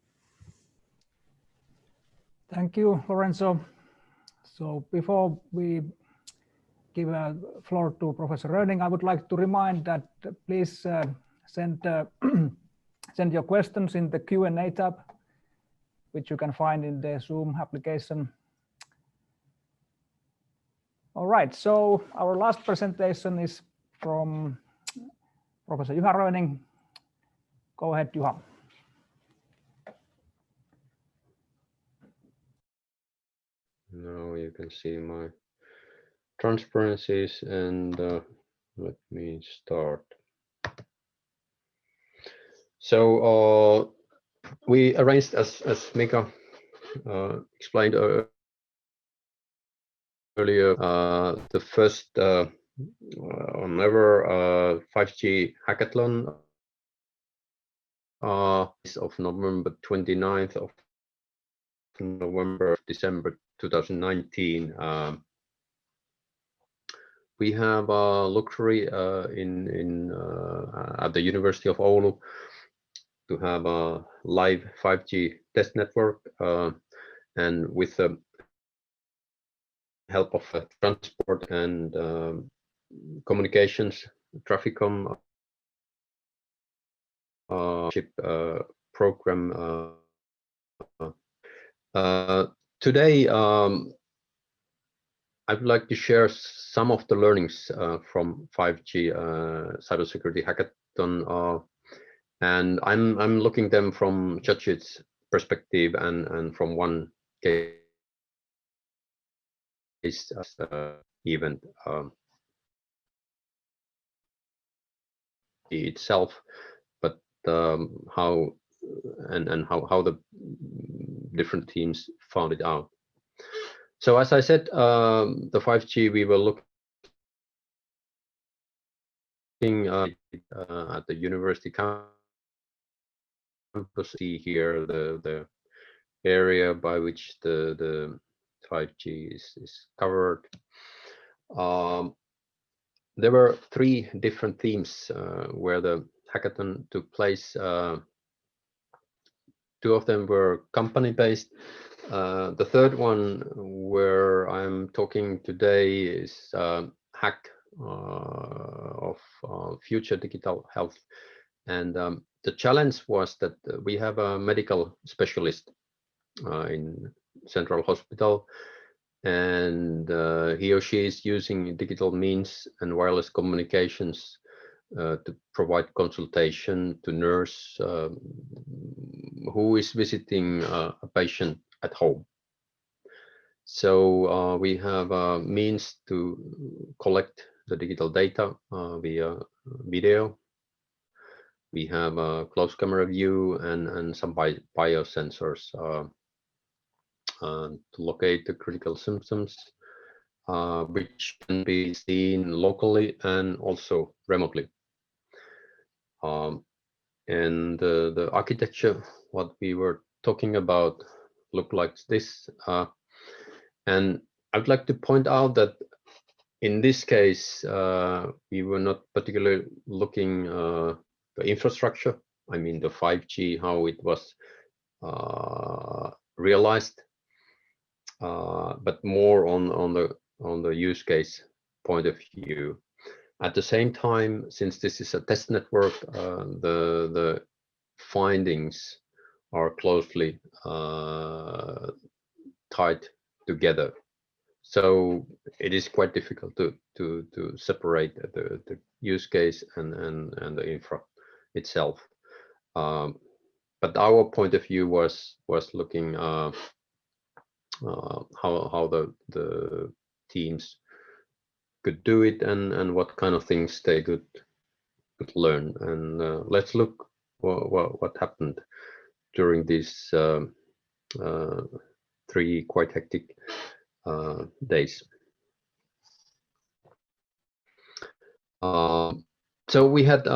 Thank you, Lorenzo. So before we give a floor to Professor Röning, I would like to remind that please send send your questions in the Q&A tab, which you can find in the Zoom application. All right, so our last presentation is from Professor Juha Röning. Go ahead, Juha. Now you can see my transparencies, and let me start. So we arranged, as Mika explained earlier, the first on ever 5G hackathon of November 29th of November, December 2019. We have a luxury at the University of Oulu to have a live 5G test network, and with the help of transport and communications, Trafficom chip program. Today, I would like to share some of the learnings from 5G cybersecurity hackathon, and I'm looking them from judges' perspective and from one case event itself, but how the different teams found it out. So as I said, the 5G we were looking at the university campus. See here the area by which the 5G is covered. There were 3 different themes where the hackathon took place. 2 of them were company-based. The third one, where I'm talking today, is hack of future digital health. And the challenge was that we have a medical specialist in Central Hospital, and he or she is using digital means and wireless communications to provide consultation to nurse who is visiting a patient at home. So we have means to collect the digital data via video. We have a close camera view and some biosensors to locate the critical symptoms, which can be seen locally and also remotely. And the architecture, what we were talking about, looked like this. And I'd like to point out that in this case, we were not particularly looking the infrastructure. I mean, the 5G, how it was realized, but more on the use case point of view. At the same time, since this is a test network, the findings are closely tied together. So it is quite difficult to separate the use case and the infra itself. But our point of view was looking how the teams could do it and what kind of things they could learn. And let's look what happened during these 3 quite hectic days. So we had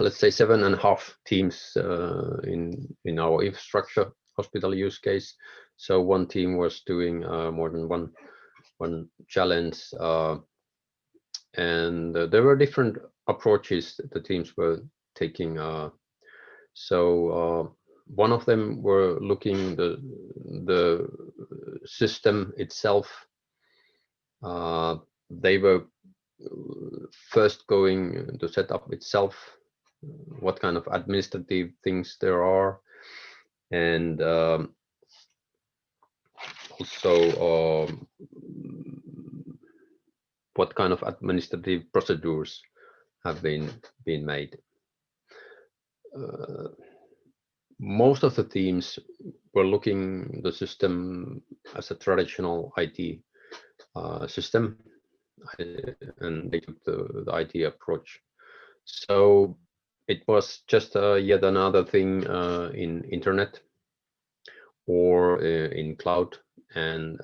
let's say 7.5 teams in our infrastructure hospital use case. So one team was doing more than one challenge, and there were different approaches the teams were taking. So One of them were looking the system itself. They were first going to set up itself, what kind of administrative things there are, and also what kind of administrative procedures have been made. Most of the teams were looking the system as a traditional IT system, and they took the IT approach. So it was just yet another thing in internet or in cloud, and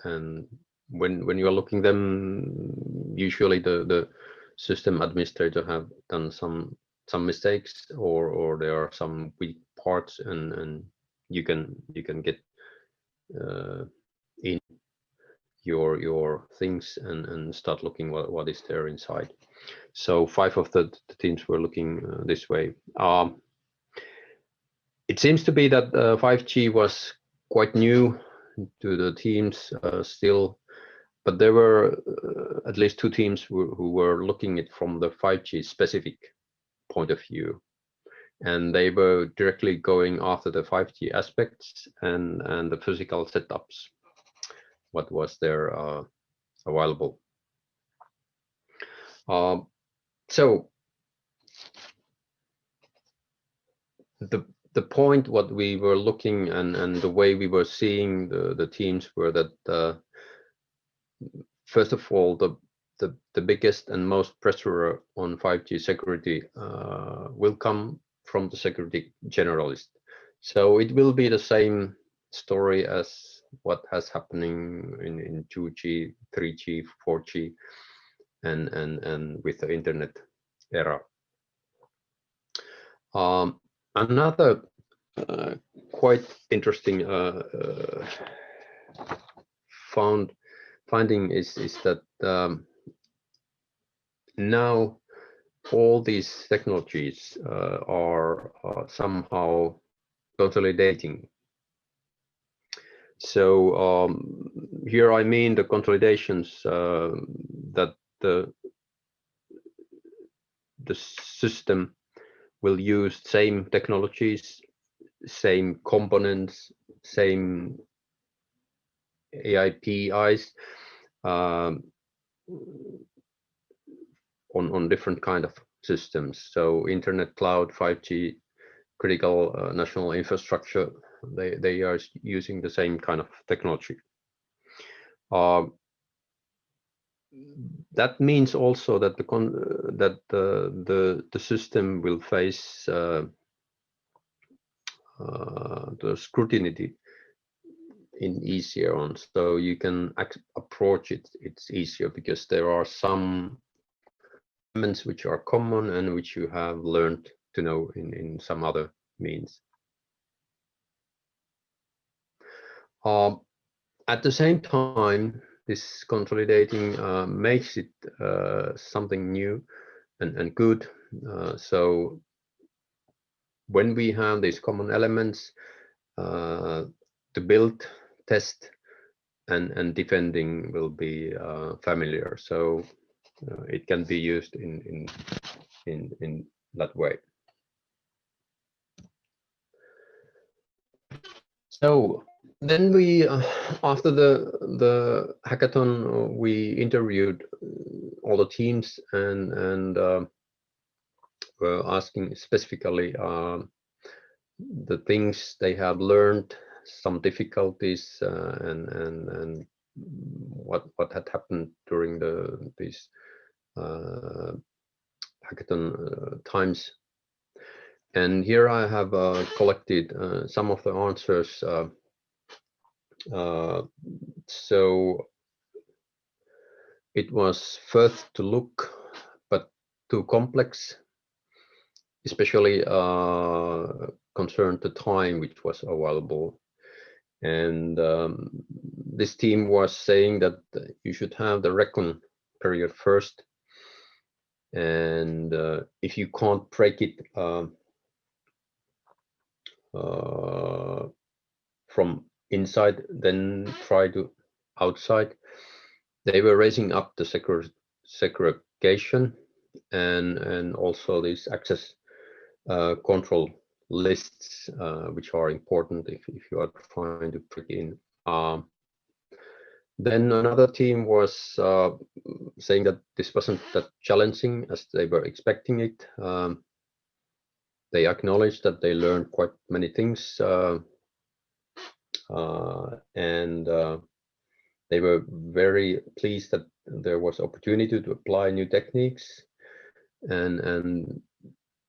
when you are looking them, usually the system administrator have done some mistakes, or there are some weak parts, and you can get in your things and start looking what is there inside. So 5 of the teams were looking this way. It seems to be that 5G was quite new to the teams still, but there were at least 2 teams who were looking at it from the 5G specific point of view, and they were directly going after the 5G aspects and the physical setups, what was there available. So the point what we were looking and the way we were seeing the teams were that first of all, the biggest and most pressure on 5G security will come from the security generalist. So it will be the same story as what has happening in 2G, 3G, 4G, and with the internet era. Another quite interesting finding is that now all these technologies are somehow consolidating. So here I mean the consolidations that the system will use same technologies, same components, same APIs on different kind of systems. So internet, cloud, 5G, critical national infrastructure, they are using the same kind of technology. That means also that the system will face the scrutiny in easier on, so you can approach it's easier because there are some elements which are common and which you have learned to know in some other means. At the same time, this consolidating makes it something new and good. So when we have these common elements to build, test, and defending will be familiar. So it can be used in that way. So then we, after the hackathon, we interviewed all the teams and were asking specifically the things they have learned, some difficulties, and what had happened during these hackathon times. And here I have collected some of the answers. So it was first to look, but too complex, especially concerned the time which was available. And this team was saying that you should have the recon period first. And if you can't break it from inside, then try to outside. They were raising up the segregation and also these access control lists, which are important if you are trying to put in. Then another team was saying that this wasn't that challenging as they were expecting it. They acknowledged that they learned quite many things, and they were very pleased that there was opportunity to apply new techniques and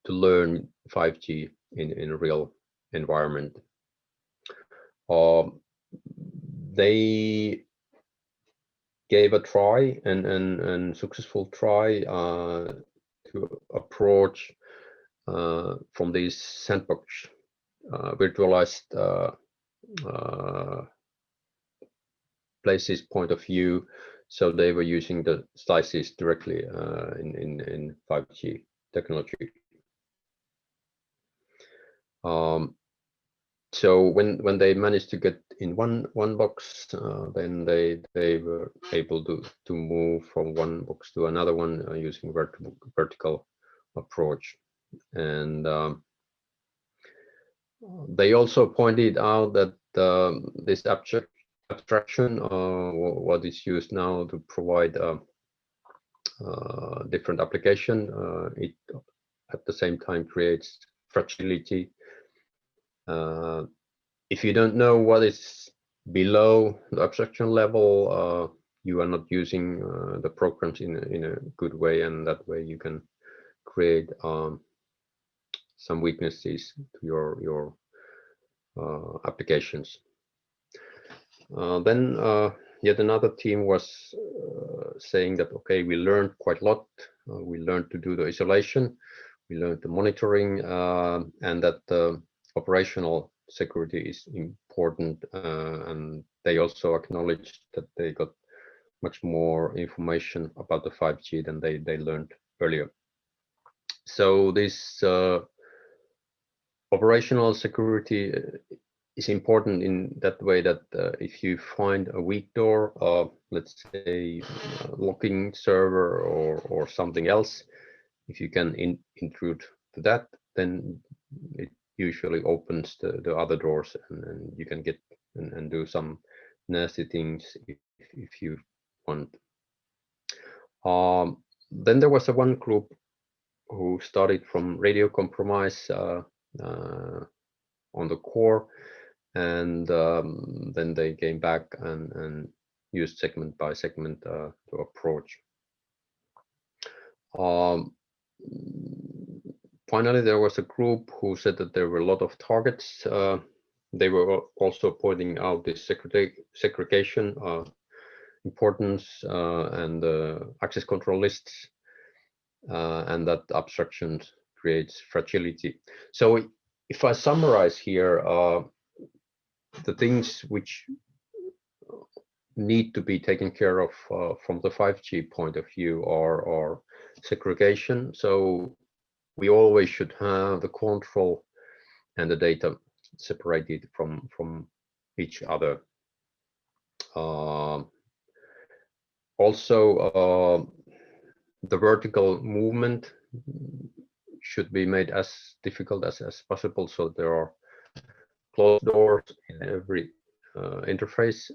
to learn 5G in a real environment. They gave a try and successful try to approach from these sandbox virtualized places point of view. So they were using the slices directly in 5G technology. So when they managed to get in one box, then they were able to move from one box to another one using vertical approach. And they also pointed out that this abstraction, what is used now to provide different application, it at the same time creates fragility. If you don't know what is below the abstraction level, you are not using the programs in a good way, and that way you can create some weaknesses to your applications. Then yet another team was saying that, okay, we learned quite a lot. We learned to do the isolation, we learned the monitoring, and that the operational security is important. And they also acknowledged that they got much more information about the 5G than they learned earlier. So this operational security is important in that way that if you find a weak door, let's say locking server or something else, if you can intrude to that, then it usually opens the other doors, and you can get and do some nasty things if you want. Then there was one group who started from radio compromise on the core, and then they came back and used segment by segment to approach. Finally, there was a group who said that there were a lot of targets. They were also pointing out this segregation importance and access control lists, and that abstraction creates fragility. So if I summarize here, the things which need to be taken care of from the 5G point of view are segregation. So we always should have the control and the data separated from each other. Also, the vertical movement should be made as difficult as possible, so there are closed doors in every interface.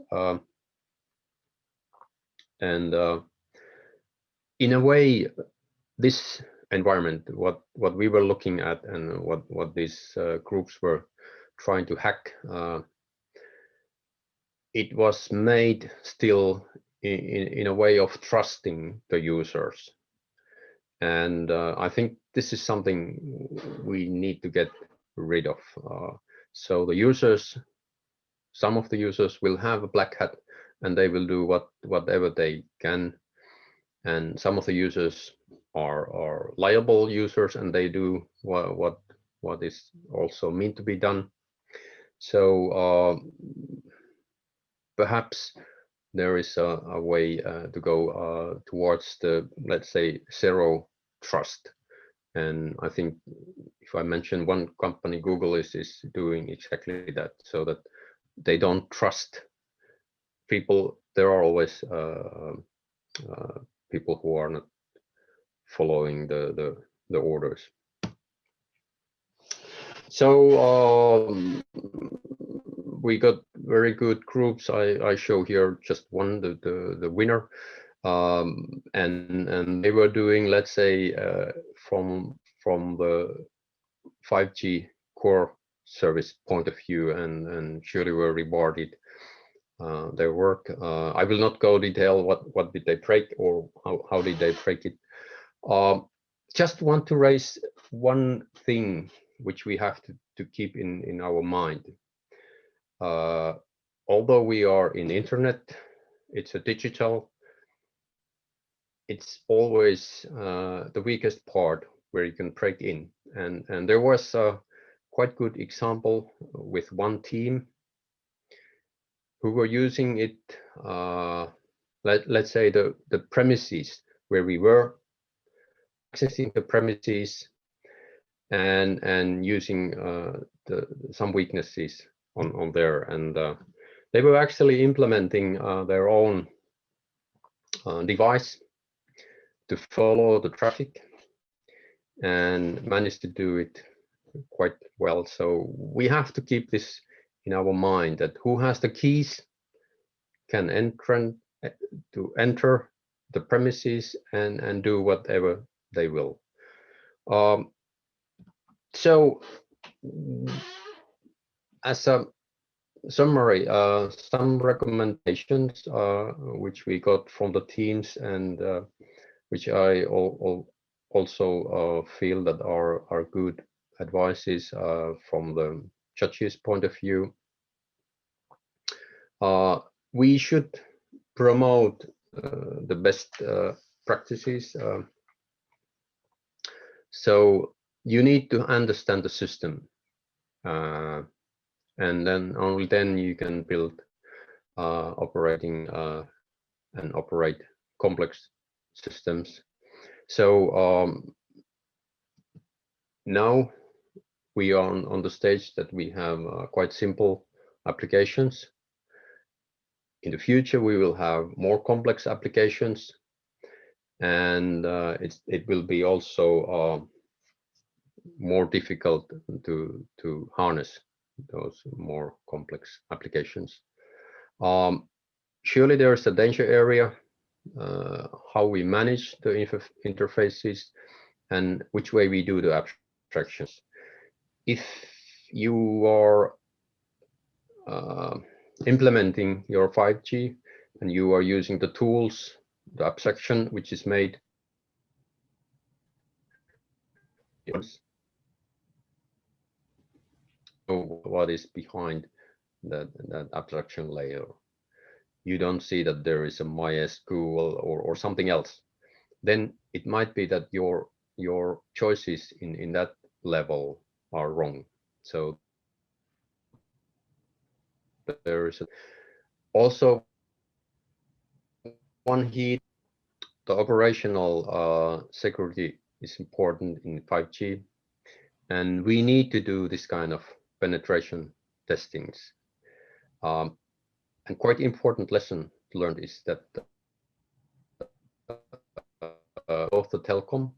And in a way, this environment, what we were looking at and what these groups were trying to hack, it was made still in a way of trusting the users. And I think this is something we need to get rid of. So the users, some of the users will have a black hat and they will do whatever they can. And some of the users are liable users and they do what is also meant to be done. So perhaps there is a way to go towards the, let's say, zero trust. And I think if I mention one company, Google is doing exactly that, so that they don't trust people. There are always people who are not following the orders. So we got very good groups. I show here just one, the winner, and they were doing, let's say, from the 5G core service point of view, and surely were rewarded their work. I will not go detail what did they break or how did they break it. Just want to raise one thing which we have to keep in our mind. Although we are in internet, it's a digital, it's always the weakest part where you can break in. And there was a quite good example with one team who were using it, let's say the premises where we were, accessing the premises and using some weaknesses on there. And they were actually implementing their own device to follow the traffic and managed to do it quite well. So we have to keep this in our mind, that who has the keys can enter the premises and do whatever they will. So as a summary, some recommendations which we got from the teams, and which I also feel that are good advices from the judges' point of view. We should promote the best practices. So you need to understand the system, and then only then you can build operating and operate complex systems. So now we are on the stage that we have quite simple applications. In the future, we will have more complex applications, and it will be also more difficult to harness those more complex applications. Surely there is a danger area, how we manage the interfaces and which way we do the abstractions. If you are implementing your 5G and you are using the tools, the abstraction which is made, what is behind that abstraction layer. You don't see that there is a MySQL or something else. Then it might be that your choices in that level are wrong. So there is also one heat. The operational security is important in 5G, and we need to do this kind of penetration testings. And quite important lesson learned is that both the telecom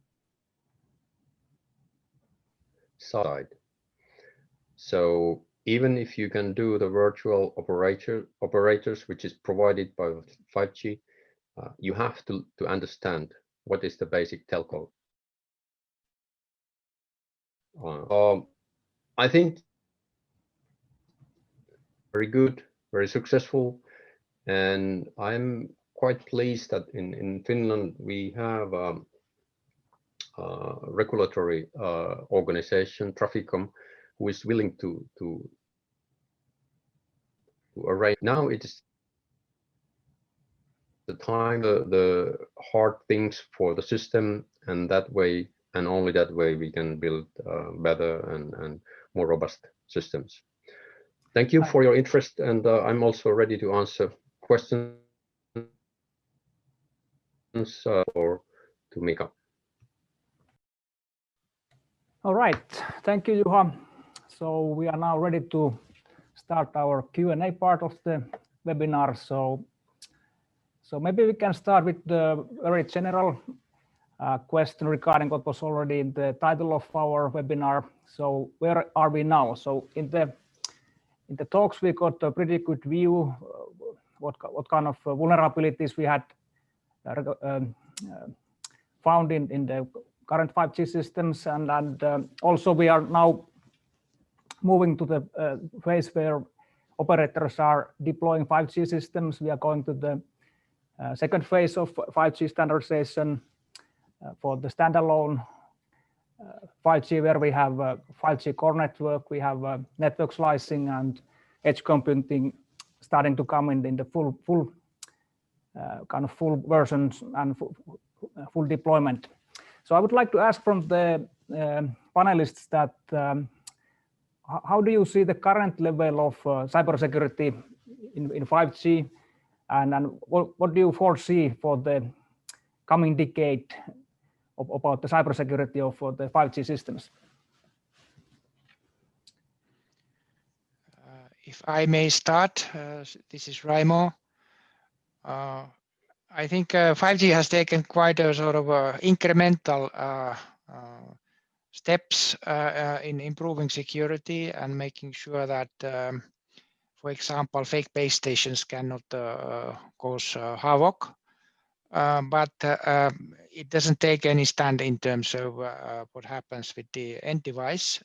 side. So even if you can do the virtual operators, which is provided by 5G, you have to understand what is the basic telco. I think very good, very successful, and I'm quite pleased that in Finland we have regulatory organization, Traficom, who is willing to arrange. Now it is the time, the hard things for the system, and that way, and only that way, we can build better and more robust systems. Thank you for your interest, and I'm also ready to answer questions or to Mika. All right, thank you, Juha. So we are now ready to start our Q&A part of the webinar. So maybe we can start with the very general question regarding what was already in the title of our webinar. So where are we now? So in the talks, we got a pretty good view what kind of vulnerabilities we had found in the current 5G systems, and also we are now moving to the phase where operators are deploying 5G systems. We are going to the second phase of 5G standardization for the standalone 5G, where we have 5G core network, we have network slicing and edge computing starting to come in the full kind of full versions and full deployment. So I would like to ask from the panelists that how do you see the current level of cybersecurity in 5G, and what do you foresee for the coming decade about the cybersecurity of the 5G systems? If I may start, this is Raimo. I think 5G has taken quite a sort of incremental steps in improving security and making sure that, for example, fake base stations cannot cause havoc. But it doesn't take any stand in terms of what happens with the end device.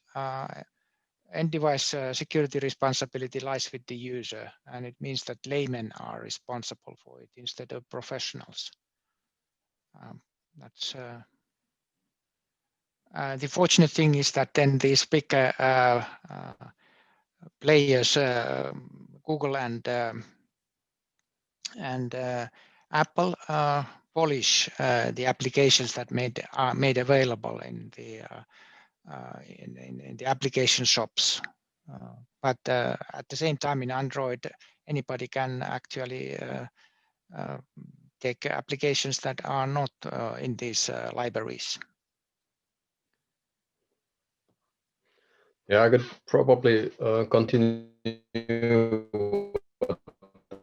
End device security responsibility lies with the user, and it means that laymen are responsible for it instead of professionals. That's the fortunate thing is that then these big players, Google and Apple, polish the applications that are made available in the application shops. But at the same time, in Android, anybody can actually take applications that are not in these libraries. Yeah, I could probably continue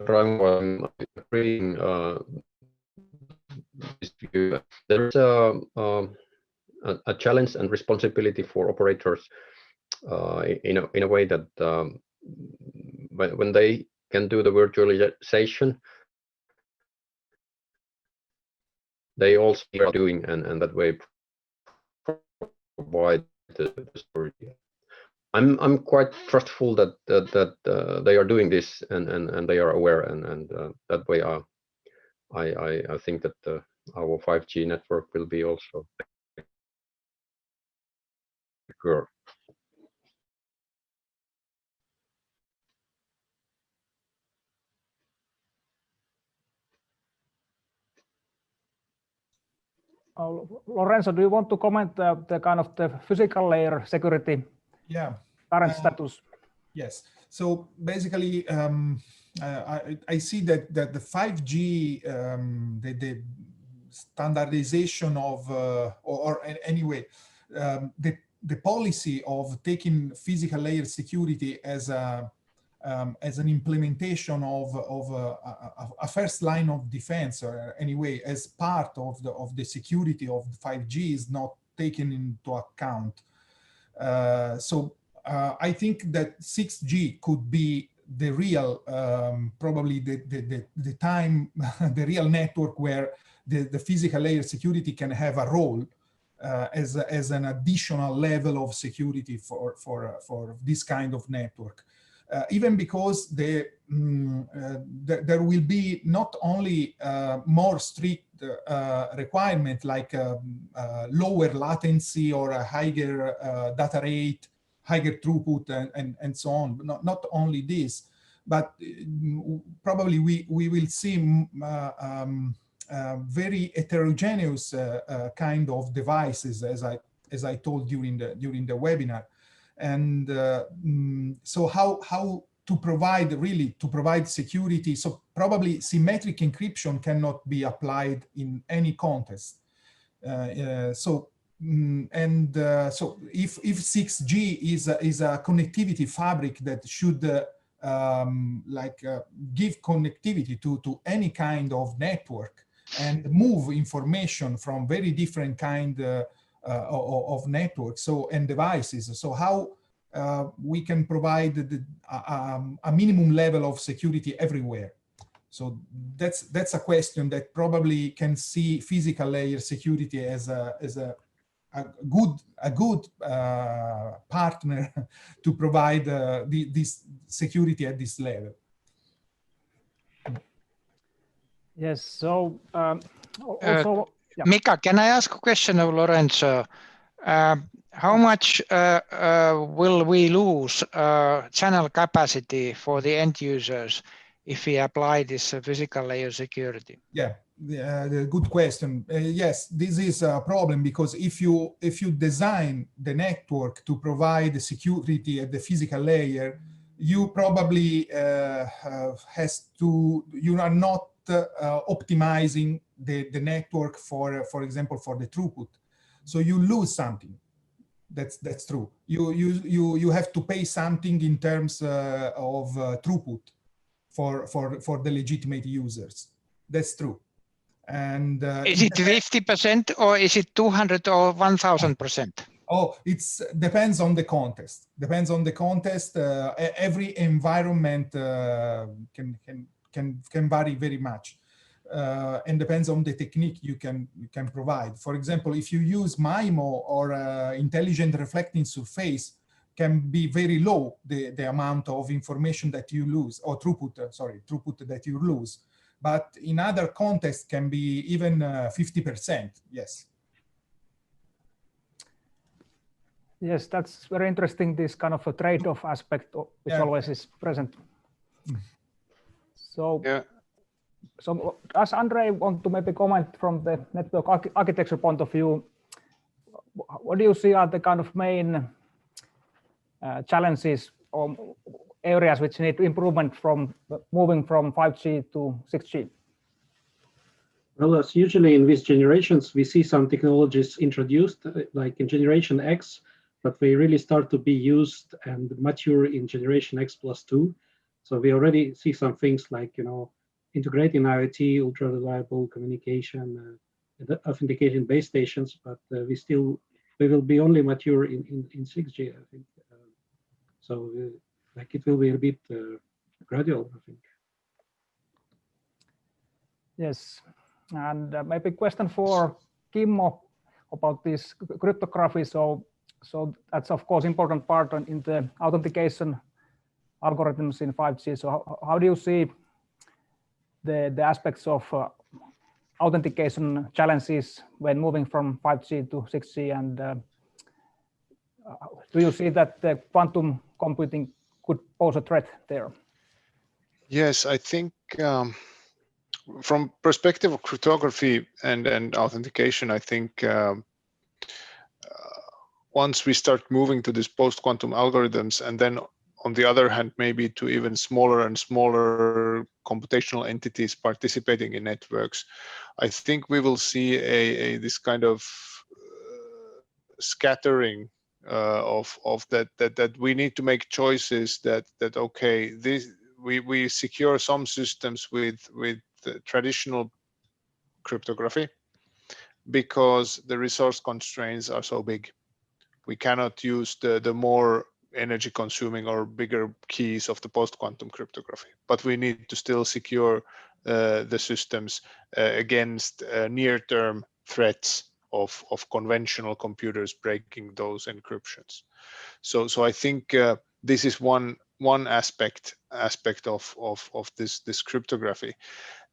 Raimo, agreeing this view. There's a challenge and responsibility for operators in a way that when they can do the virtualization, they also are doing and that way provide the security. I'm quite trustful that they are doing this and they are aware and that way I think that our 5G network will be also secure. Lorenzo, do you want to comment the kind of the physical layer security? Yeah. Current status? Yes. So basically, I see that the 5G, the standardization of, or anyway, the policy of taking physical layer security as an implementation of a first line of defense, or anyway, as part of the security of 5G is not taken into account. So I think that 6G could be the real, probably the time, the real network where the physical layer security can have a role as an additional level of security for this kind of network. Even because there will be not only more strict requirement like lower latency or a higher data rate, higher throughput, and so on. Not only this, but probably we will see very heterogeneous kind of devices, as I told during the webinar. And so how to provide security? So probably symmetric encryption cannot be applied in any context. So if 6G is a connectivity fabric that should give connectivity to any kind of network and move information from very different kind of networks and devices. So how we can provide a minimum level of security everywhere. So that's a question that probably can see physical layer security as a good partner to provide this security at this level. Yes. So also, yeah. Mika, can I ask a question of Lorenzo? How much will we lose channel capacity for the end users if we apply this physical layer security? Yeah, the good question. Yes, this is a problem because if you design the network to provide the security at the physical layer, you probably you are not optimizing the network for example, for the throughput. So you lose something. That's true. You have to pay something in terms of throughput for the legitimate users. That's true. And is it 50% or is it 200 or 1000%? Oh, it depends on the context. Depends on the context. Every environment can vary very much, and depends on the technique you can provide. For example, if you use MIMO or intelligent reflecting surface, can be very low the amount of information that you lose, or throughput that you lose. But in other contexts can be even 50%. Yes. Yes, that's very interesting. This kind of a trade-off aspect, which always is present. So, Yeah. So does Andre want to maybe comment from the network architecture point of view? What do you see are the kind of main challenges or areas which need improvement from moving from 5G to 6G? Well, as usually in these generations, we see some technologies introduced, like in generation X, but they really start to be used and mature in generation X+2. So we already see some things like, integrating IoT, ultra reliable communication, authentication base stations, but we will be only mature in 6G, I think. So it will be a bit gradual, I think. Yes, and maybe question for Kimmo about this cryptography. So that's of course important part in the authentication algorithms in 5G. So how do you see the aspects of authentication challenges when moving from 5G to 6G, and do you see that the quantum computing could pose a threat there? Yes, I think from perspective of cryptography and authentication, I think once we start moving to these post-quantum algorithms, and then on the other hand, maybe to even smaller and smaller computational entities participating in networks, I think we will see this kind of scattering of that we need to make choices that okay, we secure some systems with traditional cryptography because the resource constraints are so big. We cannot use the more energy consuming or bigger keys of the post-quantum cryptography, but we need to still secure the systems against near-term threats of conventional computers breaking those encryptions. So I think this is one aspect of this cryptography,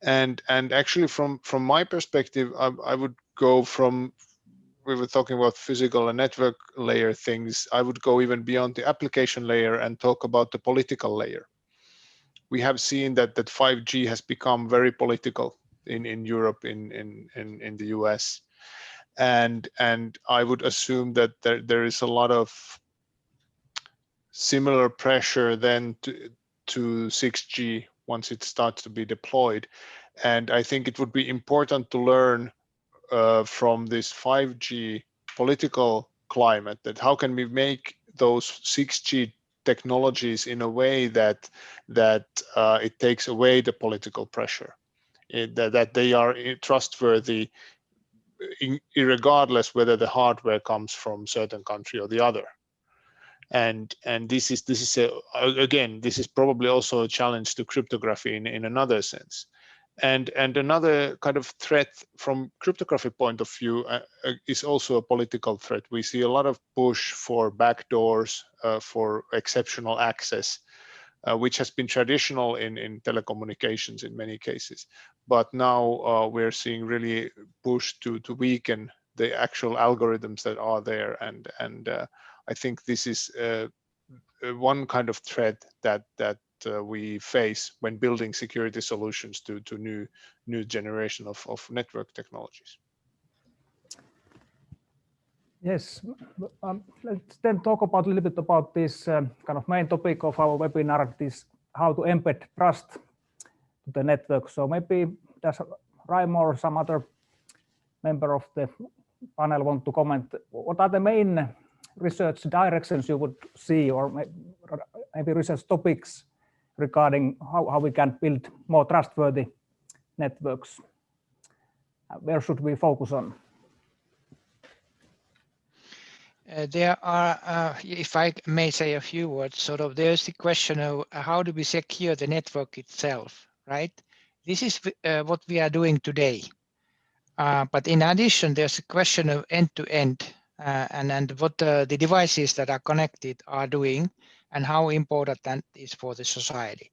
and actually from my perspective, I would go from, we were talking about physical and network layer things, I would go even beyond the application layer and talk about the political layer. We have seen that 5G has become very political in Europe, in the US, and I would assume that there is a lot of similar pressure then to 6G once it starts to be deployed. And I think it would be important to learn from this 5G political climate that how can we make those 6G technologies in a way that it takes away the political pressure, that they are trustworthy regardless whether the hardware comes from certain country or the other. And this is again, this is probably also a challenge to cryptography in another sense. And another kind of threat from cryptography point of view is also a political threat. We see a lot of push for backdoors, for exceptional access, which has been traditional in telecommunications in many cases. But now we're seeing really push to weaken the actual algorithms that are there. And I think this is one kind of threat that we face when building security solutions to new generation of network technologies. Yes, let's then talk about a little bit about this kind of main topic of our webinar, this how to embed trust to the network. So maybe does Raimo or some other member of the panel want to comment? What are the main research directions you would see, or maybe research topics regarding how we can build more trustworthy networks? Where should we focus on? There are, if I may say a few words, sort of there's the question of how do we secure the network itself, right? This is what we are doing today. But in addition, there's a question of end-to-end and what the devices that are connected are doing and how important that is for the society.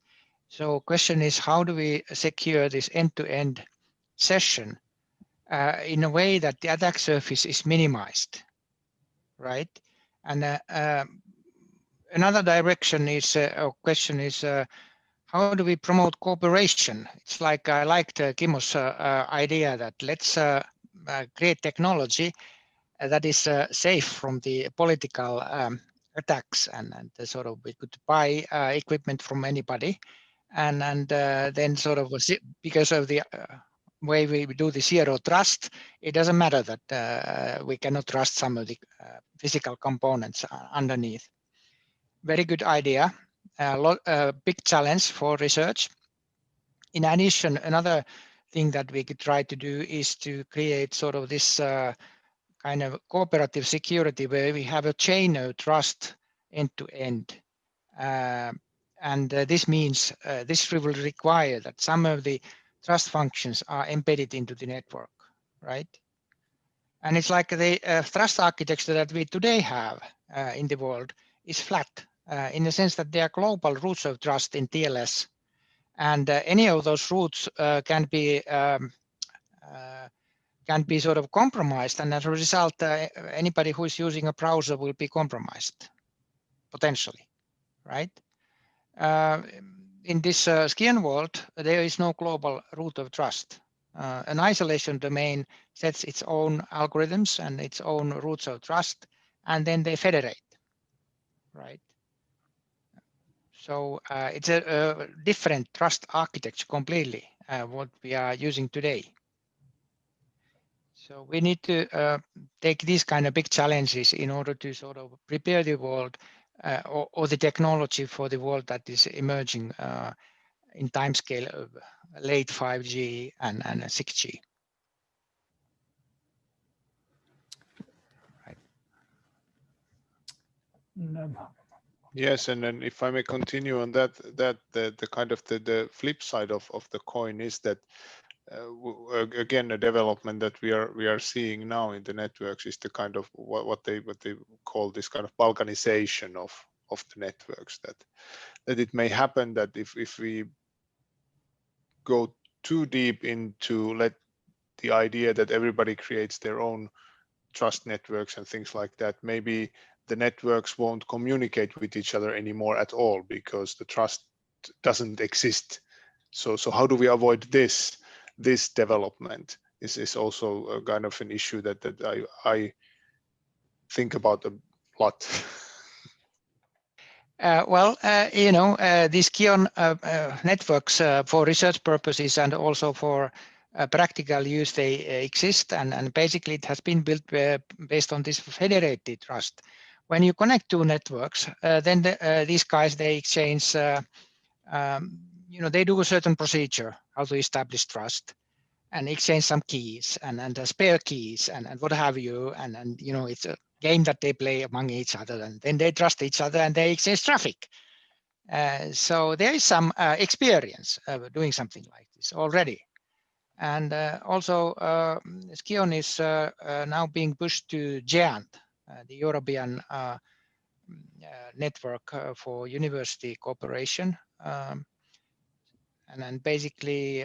So question is, how do we secure this end-to-end session in a way that the attack surface is minimized, right? And another direction is, or question is, how do we promote cooperation? It's like I liked Kimmo's idea that let's create technology that is safe from the political attacks, and sort of we could buy equipment from anybody, and then sort of because of the way we do the zero trust, it doesn't matter that we cannot trust some of the physical components underneath. Very good idea. Big challenge for research. In addition, another thing that we could try to do is to create sort of this kind of cooperative security where we have a chain of trust end to end. And this means this will require that some of the trust functions are embedded into the network, right? And it's like the trust architecture that we today have in the world is flat in the sense that there are global roots of trust in TLS. And any of those roots can be sort of compromised, and as a result, anybody who is using a browser will be compromised, potentially, right? In this Skian world, there is no global root of trust. An isolation domain sets its own algorithms and its own roots of trust, and then they federate, right? So it's a different trust architecture completely, what we are using today. So we need to take these kind of big challenges in order to sort of prepare the world or the technology for the world that is emerging in time scale of late 5G and 6G. Right. Yes, and then if I may continue on that, the kind of the flip side of the coin is that again, a development that we are seeing now in the networks is the kind of what they call this kind of balkanization of the networks, that it may happen that if we go too deep into the idea that everybody creates their own trust networks and things like that, maybe the networks won't communicate with each other anymore at all because the trust doesn't exist. So how do we avoid this development is also a kind of an issue that I think about a lot. You know, these Kion networks for research purposes and also for practical use, they exist, and basically it has been built based on this federated trust, when you connect two networks, then these guys, they exchange, they do a certain procedure, how to establish trust, and exchange some keys and spare keys and what have you. And it's a game that they play among each other, and then they trust each other and they exchange traffic. So there is some experience doing something like this already. And also Skion is now being pushed to GEANT, the European network for university cooperation. And then basically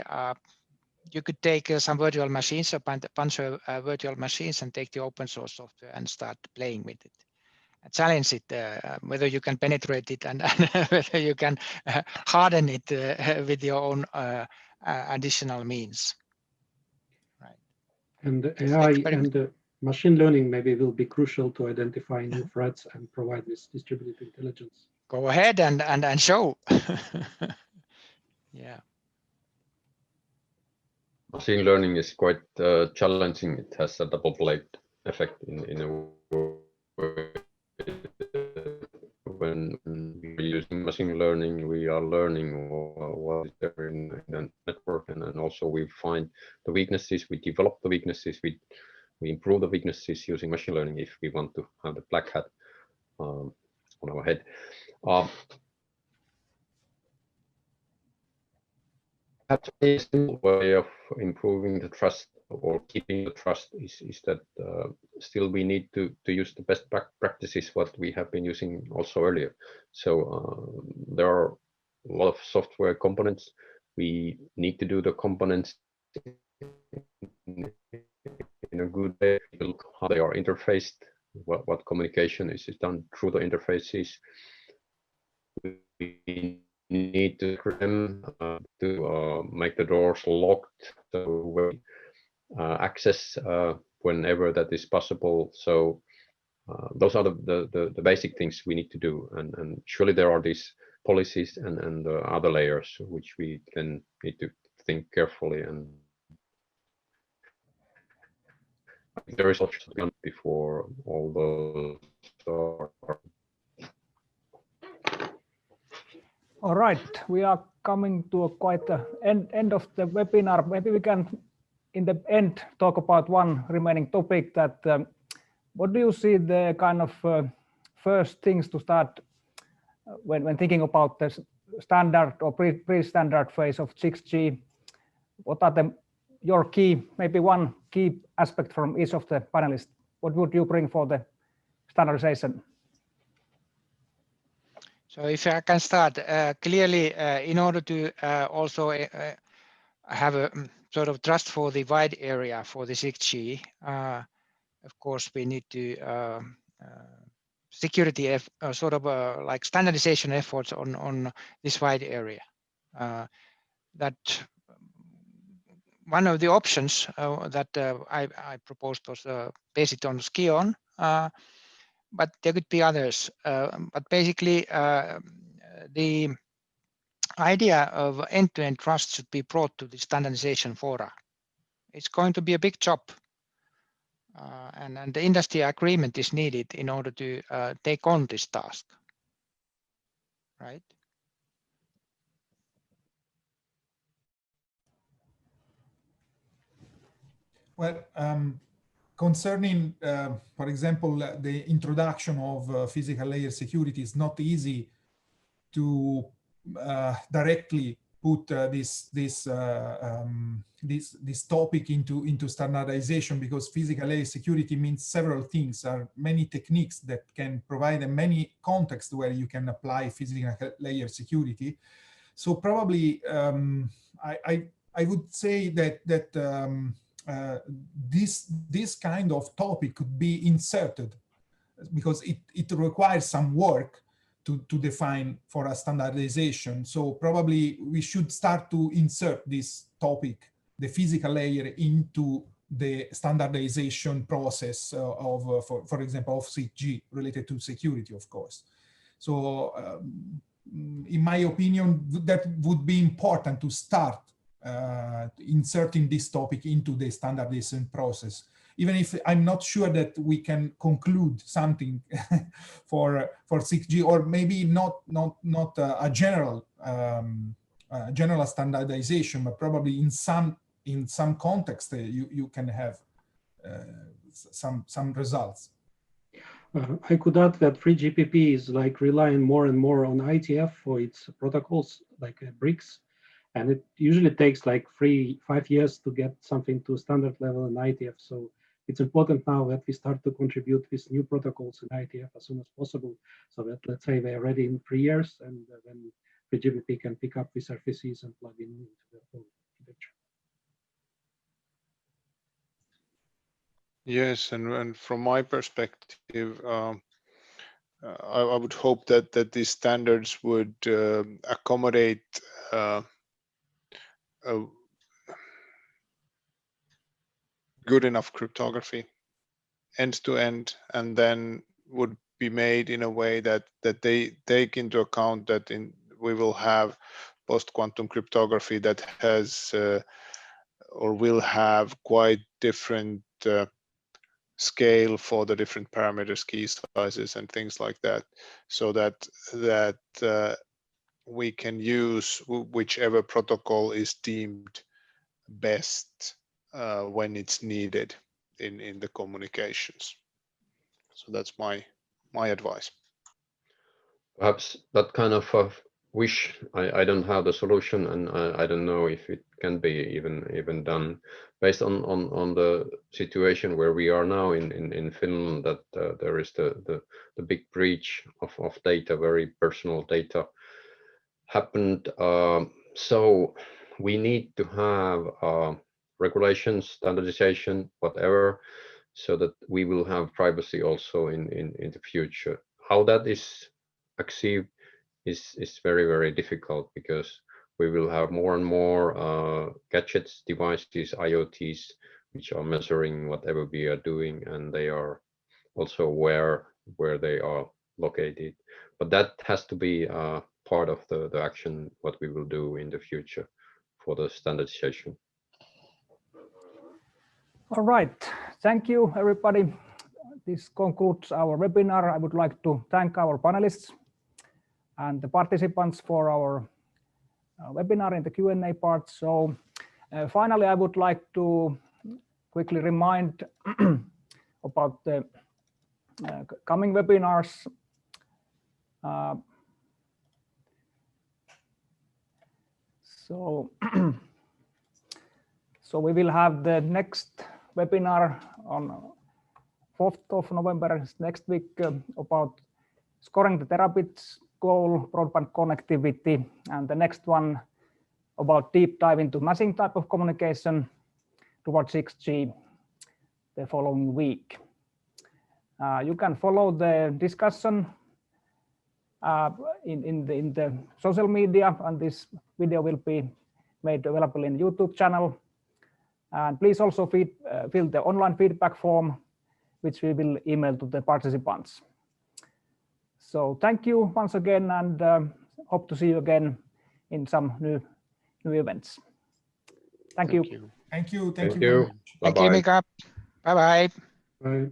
you could take some virtual machines, a bunch of virtual machines, and take the open source software and start playing with it. Challenge it, whether you can penetrate it and whether you can harden it with your own additional means. Right. And the AI and machine learning maybe will be crucial to identify new threats and provide this distributed intelligence. Go ahead and show. Yeah. Machine learning is quite challenging. It has a double blade effect in a way. When we're using machine learning, we are learning what is there in the network, and then also we find the weaknesses, we develop the weaknesses, we improve the weaknesses using machine learning if we want to have the black hat on our head. Perhaps a simple way of improving the trust or keeping the trust is that still we need to use the best practices what we have been using also earlier. So there are a lot of software components. We need to do the components in a good way. Look how they are interfaced, what communication is done through the interfaces. We need to make the doors locked so we access whenever that is possible. So those are the basic things we need to do, and surely there are these policies and other layers which we then need to think carefully, and there is option before all those are. All right, we are coming to quite the end of the webinar. Maybe we can, in the end, talk about one remaining topic. That what do you see the kind of first things to start when thinking about the standard or pre-standard phase of 6G? What are your key, maybe one key aspect from each of the panelists? What would you bring for the standardization? So if I can start, clearly in order to also have a sort of trust for the wide area for the 6G, of course we need to security sort of like standardization efforts on this wide area. That one of the options that I proposed was based on Skion. But there could be others. But basically, the idea of end-to-end trust should be brought to the standardization fora. It's going to be a big job. And the industry agreement is needed in order to take on this task. Right? Well, concerning, for example, the introduction of physical layer security, is not easy to directly put this topic into standardization, because physical layer security means several things. There are many techniques that can provide many contexts where you can apply physical layer security. So probably I would say that this kind of topic could be inserted, because it requires some work to define for a standardization. So probably we should start to insert this topic, the physical layer, into the standardization process of, for example, of 6G related to security, of course. So in my opinion, that would be important to start inserting this topic into the standardization process. even if I'm not sure that we can conclude something for 6G, or maybe not a general general standardization, but probably in some context you can have some results. I could add that 3GPP is like relying more and more on IETF for its protocols, like BRICS, and it usually takes like 3-5 years to get something to standard level in IETF. So it's important now that we start to contribute with new protocols in IETF as soon as possible, so that, let's say, they're ready in 3 years, and then 3GPP can pick up with RFCs and plug in into the whole architecture. Yes, and from my perspective, I would hope that these standards would accommodate good enough cryptography end to end, and then would be made in a way that they take into account that we will have post-quantum cryptography that has or will have quite different scale for the different parameters, key sizes, and things like that, so that we can use whichever protocol is deemed best when it's needed in the communications. So that's my advice. Perhaps that kind of wish, I don't have the solution, and I don't know if it can be even done based on the situation where we are now in Finland, that there is the big breach of data, very personal data happened. So we need to have regulations, standardization, whatever, so that we will have privacy also in the future. How that is achieved is very, very difficult, because we will have more and more gadgets, devices, IoTs, which are measuring whatever we are doing, and they are also aware where they are located. But that has to be part of the action, what we will do in the future for the standardization. All right, thank you everybody. This concludes our webinar. I would like to thank our panelists and the participants for our webinar in the Q&A part. So finally, I would like to quickly remind about the coming webinars. So we will have the next webinar on 4th of November, next week, about scoring the terabits goal, broadband connectivity, and the next one about deep dive into machine type of communication towards 6G the following week. You can follow the discussion in the social media, and this video will be made available in YouTube channel. And please also fill the online feedback form, which we will email to the participants. So thank you once again, and hope to see you again in some new events. Thank you. Thank you. Thank you. Very much. Thank you, Mika. Bye-bye. Right.